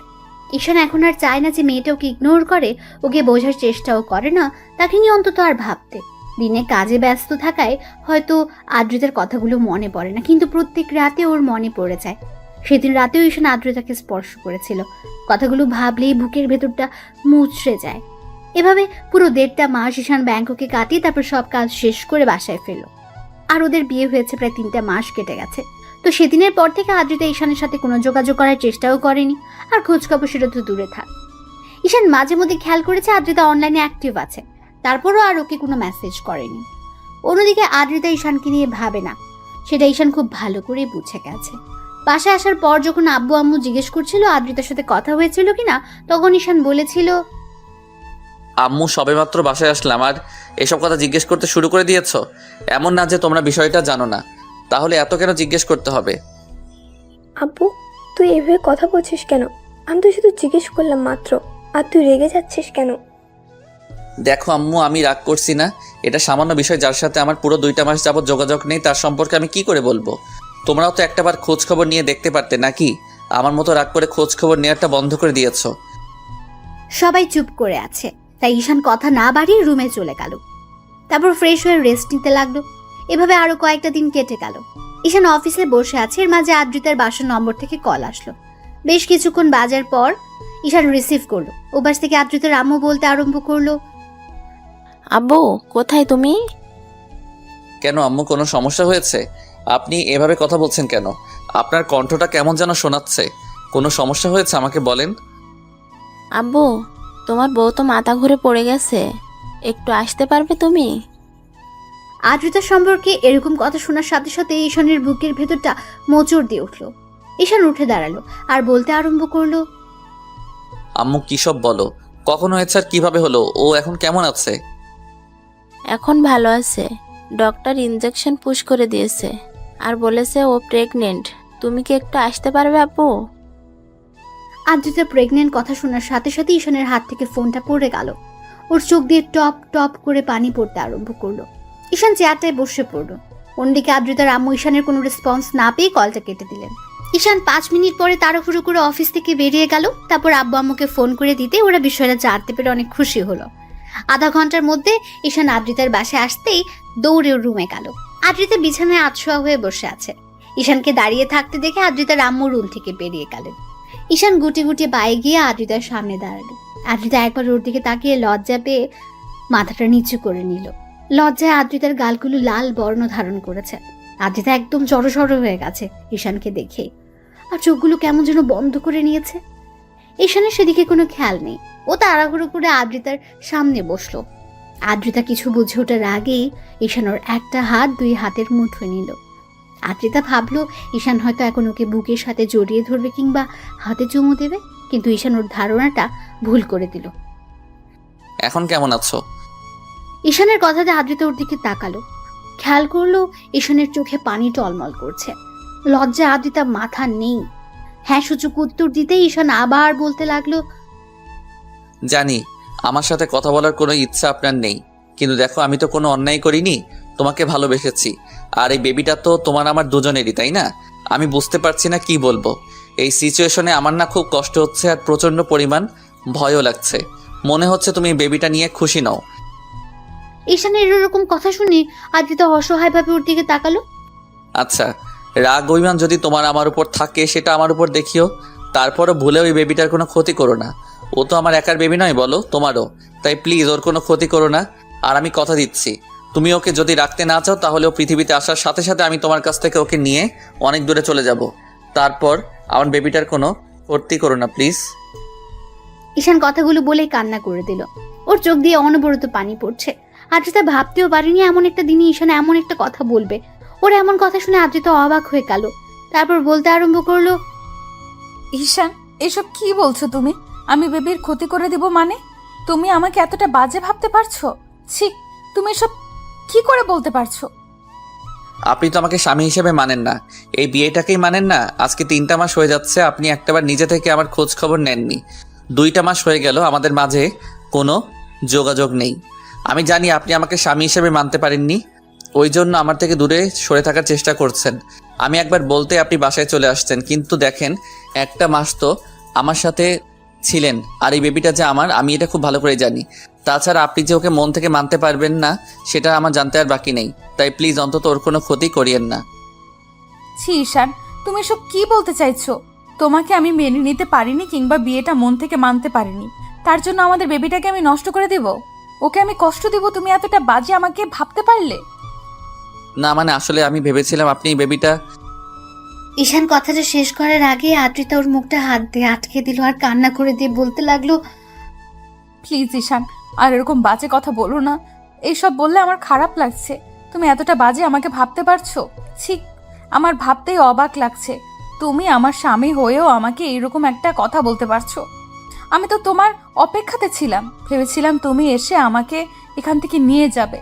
ঈশান এখন আর চায় না যে মেয়েটা ওকে ইগনোর করে, ওকে বোঝার চেষ্টাও করে না, তাকে নিয়ে অন্তত আর ভাবতে। দিনে কাজে ব্যস্ত থাকায় হয়তো আদ্রিতার কথাগুলো মনে পড়ে না, কিন্তু প্রত্যেক রাতে ওর মনে পড়ে যায়। সেদিন রাতেও ঈশান আদ্রিতাকে স্পর্শ করেছিল। কথাগুলো ভাবলেই বুকের ভেতরটা মুচড়ে যায়। এভাবে পুরো 1.5 মাস ঈশান ব্যাংককে কাটিয়ে তারপর সব কাজ শেষ করে বাসায় ফেরল। আর ওদের বিয়ে হয়েছে প্রায় 3টা মাস কেটে গেছে। তো সেদিনের পর থেকে আদ্রিতা ঈশানের সাথে কোনো যোগাযোগ করার চেষ্টাও করেনি, আর খোঁজখবর সেটা তো দূরে থাক। ঈশান মাঝে মধ্যে খেয়াল করেছে আদ্রিতা অনলাইনে অ্যাক্টিভ আছে, তারপরও আর ওকে কোনো মেসেজ করেনি। অন্যদিকে আদ্রিতা ঈশানকে নিয়ে ভাবে না, সেটা ঈশান খুব ভালো করেই বুঝে গেছে। বাসায় আসার পর যখন আব্বু আম্মু জিজ্ঞেস করছিল আদ্রিতার সাথে কথা হয়েছিল কিনা, তখন ঈশান বলেছিল, আম্মু সবেমাত্র বাসায় আসলাম আর এসব কথা জিজ্ঞেস করতে শুরু করে দিয়েছো? এমন না যে তোমরা বিষয়টা জানো না, তাহলে এত কেন জিজ্ঞেস করতে হবে? আব্বু, তুই এভাবে কথা বলছিস কেন? আমি তো শুধু জিজ্ঞেস করলাম মাত্র, আর তুই রেগে যাচ্ছিস কেন? দেখো আম্মু, আমি রাগ করছি না। এটা সামান্য বিষয়, যার সাথে আমার পুরো 2টা মাস যাবত যোগাযোগ নেই, তার সম্পর্কে আমি কি করে বলবো? তোমরাও তো একটাবার খোঁজ খবর নিয়ে দেখতে পারতে নাকি? আমার মতো রাগ করে খোঁজ খবর নেওয়াটা বন্ধ করে দিয়েছো। সবাই চুপ করে আছে, তাই ঈশান কথা না বাড়িয়ে রুমে চলে গেল। তারপর ফ্রেশ হয়ে রেস্ট নিতে লাগলো। এভাবে আরো কয়েকটা দিন কেটে গেল। ঈশান অফিসে বসে আছে, এর মাঝে আদ্রিতার বাসার নম্বর থেকে কল আসলো। বেশ কিছুক্ষণ বাজার পর ঈশান রিসিভ করলো। ওপাশ থেকে আদ্রিতার আম্মু বলতে আরম্ভ করলো, আব্বু কোথায় তুমি? কেন আম্মু, কোনো সমস্যা হয়েছে? আপনি এভাবে কথা বলছেন কেন? আপনার কণ্ঠটা কেমন যেন শোনাচ্ছে। কোনো সমস্যা হয়েছে আমাকে বলেন। আব্বু, তোমার বউ তো মাথা ঘুরে পড়ে গেছে, একটু আসতে পারবে তুমি? আদ্রিতার সম্পর্কে এরকম কথা শোনার সাথে সাথে ঈশানের বুকের ভেতরটা মোচড় দিয়ে উঠলো। ঈশান উঠে দাঁড়ালো আর বলতে আরম্ভ করলো, আম্মু কী সব বলো? কখন হয়েছে আর কিভাবে হলো? ও এখন কেমন আছে? এখন ভালো আছে। ডক্টর ইনজেকশন পুশ করে দিয়েছে আর বলেছে ও প্রেগনেন্ট। তুমি কি একটু আসতে পারবে আব্বু? আদ্রিতা প্রেগনেন্ট কথা শোনার সাথে সাথে ঈশানের হাত থেকে ফোনটা পড়ে গেল। ওর চোখ দিয়ে টপ টপ করে পানি পড়তে আরম্ভ করলো। ঈশান চেয়ারটায় বসে পড়লো। অন্যদিকে আদ্রিতার আম্মু ঈশানের কোনো রেসপন্স না পেয়ে কলটা কেটে দিলেন। ঈশান 5 মিনিট পরে তাড়াহুড়ো করে অফিস থেকে বেরিয়ে গেল। তারপর আব্বু আম্মুকে ফোন করে দিতে ওরা বিষয়টা জানতে পেরে অনেক খুশি হলো। আধা ঘন্টার মধ্যে ঈশান আদ্রিতার বাসায় আসতেই দৌড়ে ওর রুমে গেল। আদ্রিতা বিছানায় আতশোয়া হয়ে বসে আছে। ঈশানকে দাঁড়িয়ে থাকতে দেখে আদ্রিতার আম্মু রুম থেকে বেরিয়ে গেলেন। ঈশান গুটি গুটি পায়ে গিয়ে আদ্রিতার সামনে দাঁড়ালো। আদ্রিতা একবার ওর দিকে তাকিয়ে লজ্জা পেয়ে মাথাটা নিচু করে নিল। লজ্জায় আদ্রিতার গালগুলো লাল বর্ণ ধারণ করেছে। আদ্রিতা একদম জড়সড় হয়ে গেছে ঈশানকে দেখে, আর চোখগুলো কেমন যেন বন্ধ করে নিয়েছে। ঈশানের সেদিকে কোনো খেয়াল নেই। ও তাড়াহুড়ো করে আদ্রিতার সামনে বসলো। আদ্রিতা কিছু বুঝে ওঠার আগেই ঈশান ওর একটা হাত 2 হাতের মুঠোয় নিল। আদ্রিতা ভাবলো ঈশান হয়তো এখন ওকে বুকের সাথে জড়িয়ে ধরবে কিংবা হাতে চুমু দেবে, কিন্তু ঈশান ওর ধারণাটা ভুল করে দিল। এখন কেমন আছো? ঈশানের কথাতে আদ্রিতা ওর দিকে তাকালো। খেয়াল করলো ঈশানের চোখে পানি টলমল করছে। লজ্জা আদ্রিতা মাথা নেই। হ্যাঁ সূচক উত্তর দিতে ঈশান আবার বলতে লাগলো, জানি আমার সাথে কথা বলার কোনো ইচ্ছা আপনার নেই, কিন্তু দেখো আমি তো কোনো অন্যায় করিনি, তোমাকে ভালোবেসেছি। আর এই বেবিটা তো তোমার আমার দুজনেরই, তাই না? আমি বুঝতে পারছি না কি বলবো। এই সিচুয়েশনে আমার না খুব কষ্ট হচ্ছে আর প্রচণ্ড পরিমাণ ভয়ও লাগছে। মনে হচ্ছে তুমি এই বেবিটা নিয়ে খুশি নও। ঈশানের এরকম কথা শুনে আদ্রিতা অসহায়ভাবে ওর দিকে তাকালো। আচ্ছা, রাগ অভিমান যদি তোমার আমার উপর থাকে সেটা আমার উপর দেখিও, তারপরও ভুলেও এই বেবিটার কোনো ক্ষতি করো না। ও তো আমার একার বেবি নয় বলো, তোমারও। তাই প্লিজ ওর কোনো ক্ষতি করো না। আর আমি কথা দিচ্ছি, তুমি ওকে যদি রাখতে না চাও তাহলে ও পৃথিবীতে আসার সাথে সাথে আমি তোমার কাছ থেকে ওকে নিয়ে অনেক দূরে চলে যাব। তারপর আমার বেবিটার কোনো ক্ষতি করো না প্লিজ। ঈশান কথাগুলো বলেই কান্না করে দিল। ওর চোখ দিয়ে অনবরত পানি পড়ছে। আদ্রিতা ভাবতেও পারেনি এমন একটা দিনে ঈশান এমন একটা কথা বলবে। ওর এমন কথা শুনে আদ্রিতা অবাক হয়ে গেল। তারপর বলতে আরম্ভ করলো, ঈশান, এসব কি বলছো তুমি? আমি বেবির ক্ষতি করে দিব মানে? তুমি আমাকে এতটা বাজে ভাবতে পারছো? ছি, তুমি এসব কি করে বলতে পারছো? আপনি তো আমাকে স্বামী হিসেবে মানেন না, এই বিয়েটাকেই মানেন না। আজকে 3টা মাস হয়ে যাচ্ছে, আপনি একটাবার নিজে থেকে আমার খোঁজ খবর নেননি। 2টা মাস হয়ে গেল, আমাদের মাঝে কোনো যোগাযোগ নেই। আমি জানি আপনি আমাকে স্বামী হিসেবে মানতে পারেননি, ওই জন্য আমার থেকে দূরে সরে থাকার চেষ্টা করছেন। আমি একবার বলতে আপনি বাসায় চলে আসছেন, কিন্তু দেখেন 1টা মাস তো আমার সাথে ছিলেন। আর এই বেবিটা যে আমার, আমি এটা খুব ভালো করে জানি। তাছাড়া আপনি যে ওকে মন থেকে মানতে পারবেন না সেটা আমার জানতে আর বাকি নেই। তাই প্লিজ অন্তত ওর কোনো ক্ষতি করিয়েন না। ছি ঈশান, তুমি এসব কি বলতে চাইছো? তোমাকে আমি মেনে নিতে পারিনি কিংবা বিয়েটা মন থেকে মানতে পারিনি, তার জন্য আমাদের বেবিটাকে আমি নষ্ট করে দেব? ওকে আমি কষ্ট দেব? তুমি এতটা বাজে আমাকে ভাবতে পারলে? না মানে আসলে আমি ভেবেছিলাম আপনি এই বেবিটা। ঈশান কথাটা শেষ করার আগে আদ্রিতা ওর মুখটা হাত দিয়ে আটকে দিল আর কান্না করে দিয়ে বলতে লাগলো, প্লিজ ঈশান, আর এরকম বাজে কথা বলো না। এইসব বললে আমার খারাপ লাগছে। তুমি এতটা বাজে আমাকে ভাবতে পারছো? ছি, আমার ভাবতেই অবাক লাগছে। তুমি আমার স্বামী হয়েও আমাকে এইরকম একটা কথা বলতে পারছো? আমি তো তোমার অপেক্ষাতে ছিলাম, ভেবেছিলাম তুমি এসে আমাকে এখান থেকে নিয়ে যাবে।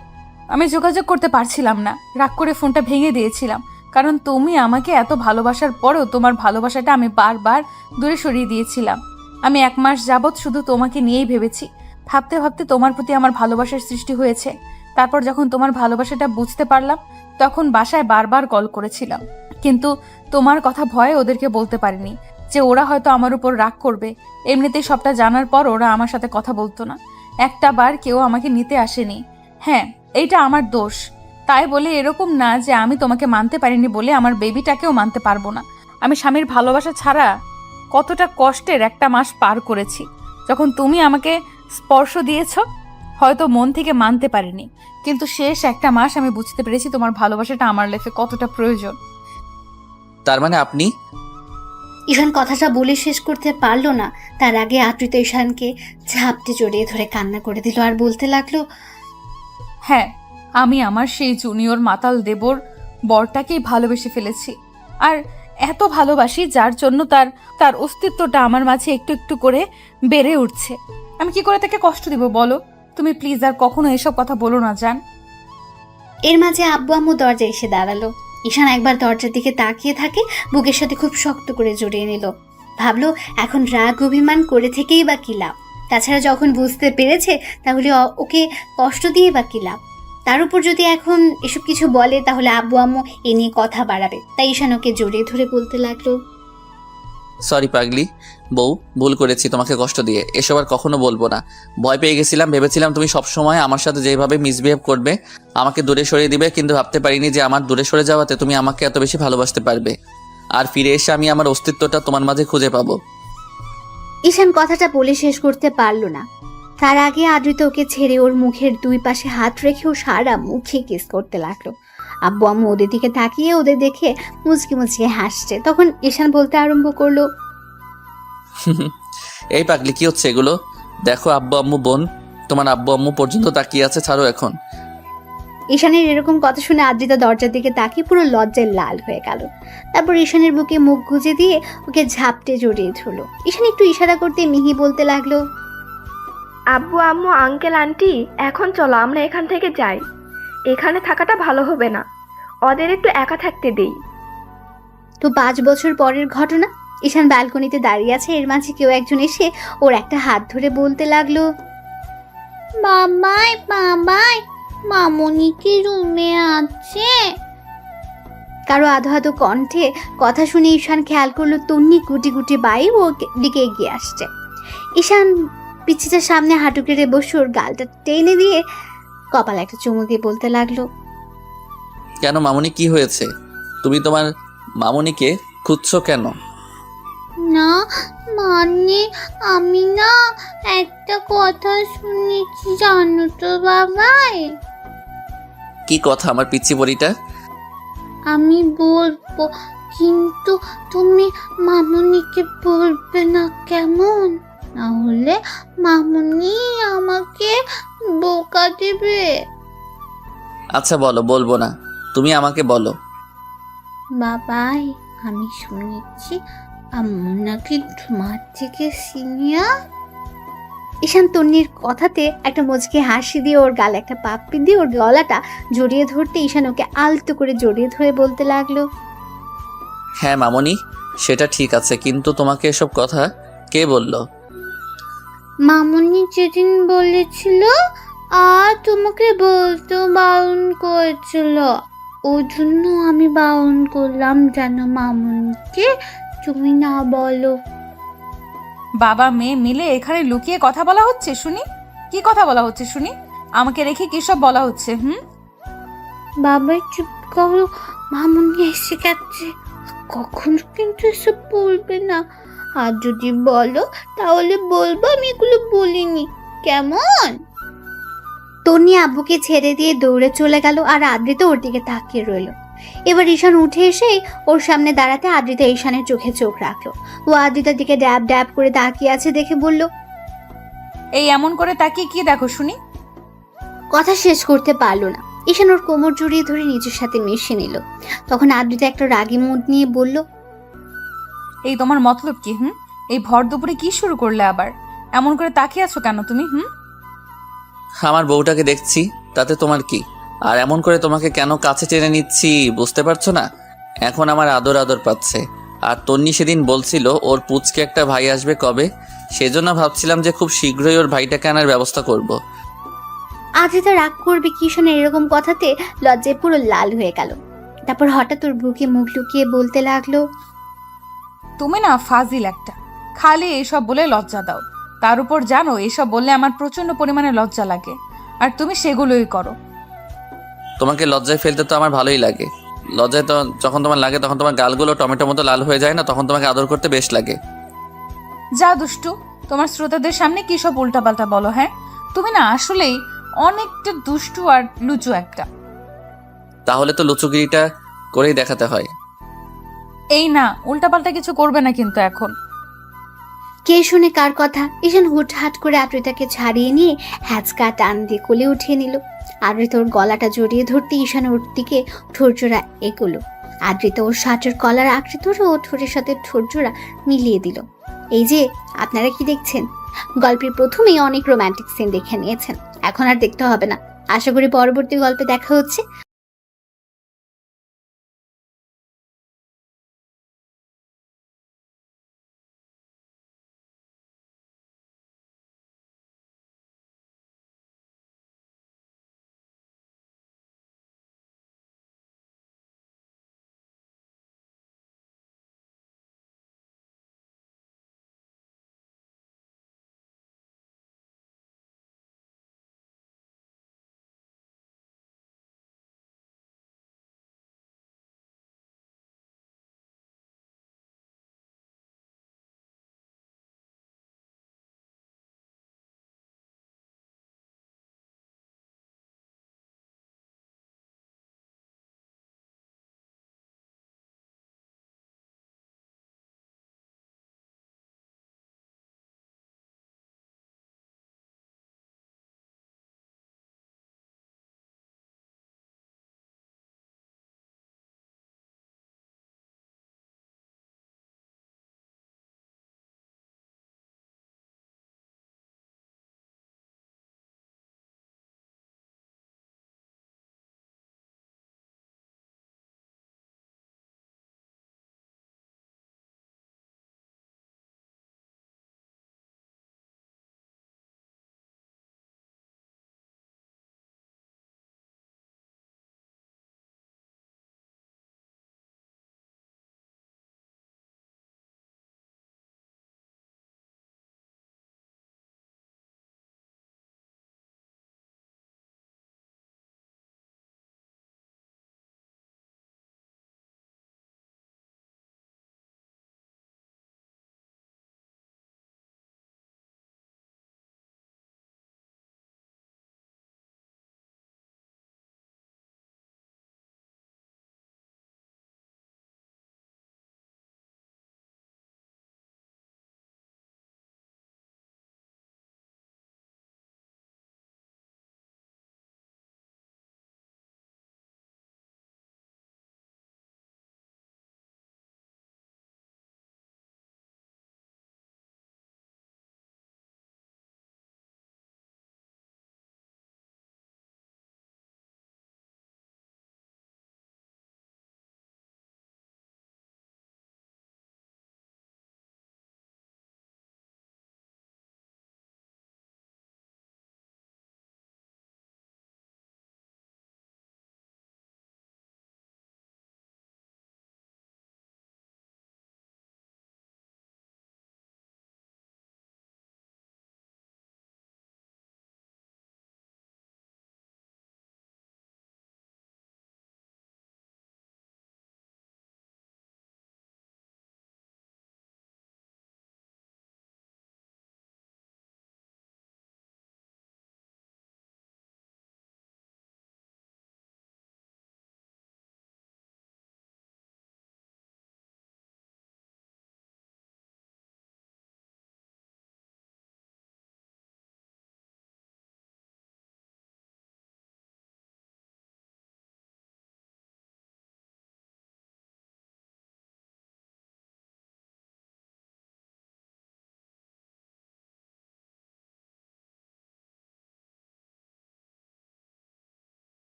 আমি যোগাযোগ করতে পারছিলাম না, রাগ করে ফোনটা ভেঙে দিয়েছিলাম, কারণ তুমি আমাকে এত ভালোবাসার পরেও তোমার ভালোবাসাটা আমি বারবার দূরে সরিয়ে দিয়েছিলাম। আমি 1 মাস যাবৎ শুধু তোমাকে নিয়েই ভেবেছি। ভাবতে ভাবতে তোমার প্রতি আমার ভালোবাসার সৃষ্টি হয়েছে। তারপর যখন তোমার ভালোবাসাটা বুঝতে পারলাম, তখন বাসায় বারবার কল করেছিলাম, কিন্তু তোমার কথা ভয়ে ওদেরকে বলতে পারিনি যে ওরা হয়তো আমার উপর রাগ করবে। এমনিতেই সবটা জানার পর ওরা আমার সাথে কথা বলতো না। একটা বার কেউ আমাকে নিতে আসেনি। হ্যাঁ, এইটা আমার দোষ। তাই বলে এরকম না যে আমি তোমাকে মানতে পারিনি বলে আমার বেবিটাকেও মানতে পারবো না। আমি স্বামীর ভালোবাসা ছাড়া কতটা কষ্টের 1টা মাস পার করেছি। যখন তুমি আমাকে স্পর্শ দিয়েছ, হয়তো মন থেকে মানতে পারিনি, কিন্তু শেষ 1টা মাস আমি বুঝতে পেরেছি তোমার ভালোবাসাটা আমার লাইফে কতটা প্রয়োজন। তার মানে আপনি। ঈশান কথাটা বলে শেষ করতে পারলো না। তার আগে আদ্রিতা ঈশানকে ঝাপটে জড়িয়ে ধরে কান্না করে দিল আর বলতে লাগলো, হ্যাঁ, আমি আমার সেই জুনিয়র মাতাল দেবর বরটাকেই ভালোবেসে ফেলেছি। আর এত ভালোবাসি যার জন্য তার অস্তিত্বটা আমার মাঝে একটু একটু করে বেড়ে উঠছে। আমি কি করে তাকে কষ্ট দিব বলো? তুমি প্লিজ আর কখনো এসব কথা বলো না জান। এর মাঝে আব্বু আম্মু দরজায় এসে দাঁড়ালো। ঈশান একবার দরজার দিকে তাকিয়ে থাকে, বুকের সাথে খুব শক্ত করে জড়িয়ে নিল। ভাবলো এখন রাগ অভিমান করে থেকেই বা কি লাভ? তাছাড়া যখন বুঝতে পেরেছে তাহলে ওকে কষ্ট দিয়ে বা কি লাভ? তার উপর যদি এখন এসব কিছু বলে তাহলে আব্বু আম্মু এ নিয়ে কথা বাড়াবে। তাই ঈশান ওকে জড়িয়ে ধরে বলতে লাগলো, সরি পাগলি বউ, ভুল করেছি তোমাকে কষ্ট দিয়ে। এসব আর কখনো বলবো না। ভয় পেয়ে গেছিলাম, ভেবেছিলাম তুমি সবসময় আমার সাথে যেভাবে মিসবিহেভ করবে, আমাকে দূরে সরিয়ে দিবে, কিন্তু ভাবতে পারিনি যে আমার দূরে সরে যাওয়াতে তুমি আমাকে এত বেশি ভালোবাসতে পারবে। আর ফিরে এসে আমি আমার অস্তিত্বটা তোমার মাঝে খুঁজে পাবো। ঈশান কথাটা বলে শেষ করতে পারলো না। তার আগে আদ্রিতা ওকে ছেড়ে ওর মুখের 2 পাশে হাত রেখে ও সারা মুখে কিস করতে লাগলো। আব্বু আম্মু ওদের দিকে তাকিয়ে ওদের দেখে মুচকি মুচকি হাসছে। তখন ঈশান বলতে আরম্ভ করলো, এই পাগলি কি হচ্ছে এগুলো? দেখো আব্বু আম্মু বোন, তোমার আব্বু আম্মু পর্যন্ত তাকিয়ে আছে, ছাড়ো এখন। ঈশানের এরকম কথা শুনে আদ্রিতা দরজার দিকে তাকিয়ে পুরো লজ্জায় লাল হয়ে গেল। তারপর ঈশানের বুকে মুখ গুজে দিয়ে ওকে ঝাপটে জড়িয়ে ধরলো। ঈশান একটু ইশারা করতে মিহি বলতে লাগলো, আব্বু আম্মু আঙ্কেল আন্টি এখন চলো আমরা এখান থেকে যাই। এখানে থাকাটা ভালো হবে না, ওদের একটু একা থাকতে দেই। তো 5 বছর পরের ঘটনা। ঈশান ব্যালকনিতে দাঁড়িয়ে আছে, এর মাঝে কেউ একজন এসে ওর একটা হাত ধরে বলতে লাগলো, বাবাই বাবাই, মামুনি কি রুমে আছে? কারো আধো আধো কণ্ঠে কথা শুনে ঈশান খেয়াল করলো তন্নি গুটি গুটি বাই ওর দিকে এগিয়ে আসছে। ঈশান পিছিটা সামনে হাঁটু কেড়ে বসে ওর গালটা টেনে দিয়ে কপালে একটা চুমু দিয়ে বলতে লাগলো, কেন মামুনি, কি হয়েছে? তুমি তোমার মামুনিকে খুঁজছো কেন? না মানে আমি না একটা কথা শুনেছি জানো তো বাবাই। কি কথা আমার পিচ্চি বড়িটা? আমি বলবো কিন্তু তুমি মামুনিকে বলবে না কেমন? না হলে মামুনি আমাকে বোকা দেবে। আচ্ছা বলো, বলবো না, তুমি আমাকে বলো। বাবাই আমি শুনেছি আম্মু নাকি তোমার থেকে সিনিয়র। ঈশান তন্নির কথাতে একটা মুচকি হাসি দিয়ে ওর গালে একটা পাপ্পি দিয়ে ওর গলাটা জড়িয়ে ধরতে ঈশান ওকে আলতো করে জড়িয়ে ধরে বলতে লাগলো, হ্যাঁ মামুনি, সেটা ঠিক আছে, কিন্তু তোমাকে এসব কথা কে বললো? মামুনি যেদিন বলেছিল আর তোমাকে বলতে বারণ করেছিল, ওই জন্য আমি বারণ করলাম যেন মামুনিকে তুমি না বলো। বাবা মেয়ে মিলে এখানে লুকিয়ে কথা বলা হচ্ছে শুনি। কি কথা বলা হচ্ছে শুনি? আমাকে রেখে কি সব বলা হচ্ছে? বাবা চুপ করো, মামুনি এসে গেছে, কখনো কিন্তু এসব বলবে না, আর যদি বলো তাহলে বলবো আমি এগুলো বলিনি, কেমন? তন্নি আব্বুকে ছেড়ে দিয়ে দৌড়ে চলে গেল আর আদ্রিতা ওর দিকে তাকিয়ে রইল। এবার ঈশান উঠে এসেই ওর সামনে দাঁড়াতে আদ্রিতা ঈশানের চোখে চোখ রাখলো। ও আদ্রিতার দিকে ড্যাব ড্যাব করে তাকিয়ে আছে দেখে বলল, এই এমন করে তাকিয়ে কি দেখো শুনি? কথা শেষ করতে পারলো না। ঈশান ওর কোমর জড়িয়ে ধরে নিজের সাথে মিশে নিল। তখন আদ্রিতা একটা রাগী মুড নিয়ে বলল, এই তোমার মতলব কি? এই ভর দুপুরে কি শুরু করলে আবার? এমন করে তাকিয়ে আছো কেন তুমি? আমার বউটাকে দেখছি, তাতে তোমার কি? আর এমন করে তোমাকে কেন কাছে টেনে নিচ্ছি বুঝতে পারছো না? এখন আমার আদর আদর পাচ্ছে। আর তন্নি সেদিন বলছিল ওর পুচকে একটা ভাই আসবে কবে, সেজন্য ভাবছিলাম যে খুব শীঘ্রই ওর ভাইটাকে আনার ব্যবস্থা করব। আদ্রিতা রাগ করবে কি ঈশানের এরকম কথাতে লজ্জায় পুরো লাল হয়ে গেল। তারপর হঠাৎ ওর বুকে মুখ লুকিয়ে বলতে লাগলো, তুমি না ফাজিল একটা, খালি এইসব বলে লজ্জা দাও। তার উপর জানো এসব বললে আমার প্রচন্ড পরিমাণে লজ্জা লাগে, আর তুমি সেগুলোই করো। তোমাকে লজ্জায় ফেলতে তো আমার ভালোই লাগে। লজ্জায় তো যখন তোমার লাগে তখন তোমার গালগুলো টমেটো মতো লাল হয়ে যায় না, তখন তোমাকে আদর করতে বেশ লাগে। যা দুষ্টু, তোমার শ্রোতাদের সামনে কি সব উল্টাপাল্টা বলো? তুমি না আসলেই অনেকটা দুষ্টু আর লুচু একটা। তাহলে তো লুচুগিরিটা করেই দেখাতে হয়। এই না, উল্টাপাল্টা কিছু করবে না কিন্তু এখন। কে শুনে কার কথা? ঈশান হুটহাট করে আদ্রিতাকে ছাড়িয়ে নিয়ে হ্যাচকা টান দিয়ে কোলে উঠিয়ে নিল। আদ্রিতা ওর গলাটা জড়িয়ে ধরতে ঈশান ওর দিকে ঠোরজোড়া এগোলো। আদ্রিতা ওর শার্টের কলার আঁকড়ে ধরে ও ঠোঁটের সাথে ঠোরজোড়া মিলিয়ে দিল। এই যে আপনারা কি দেখছেন, গল্পের প্রথমেই অনেক রোমান্টিক সিন দেখে নিয়েছেন, এখন আর দেখতে হবে না। আশা করি পরবর্তী গল্পে দেখা হচ্ছে।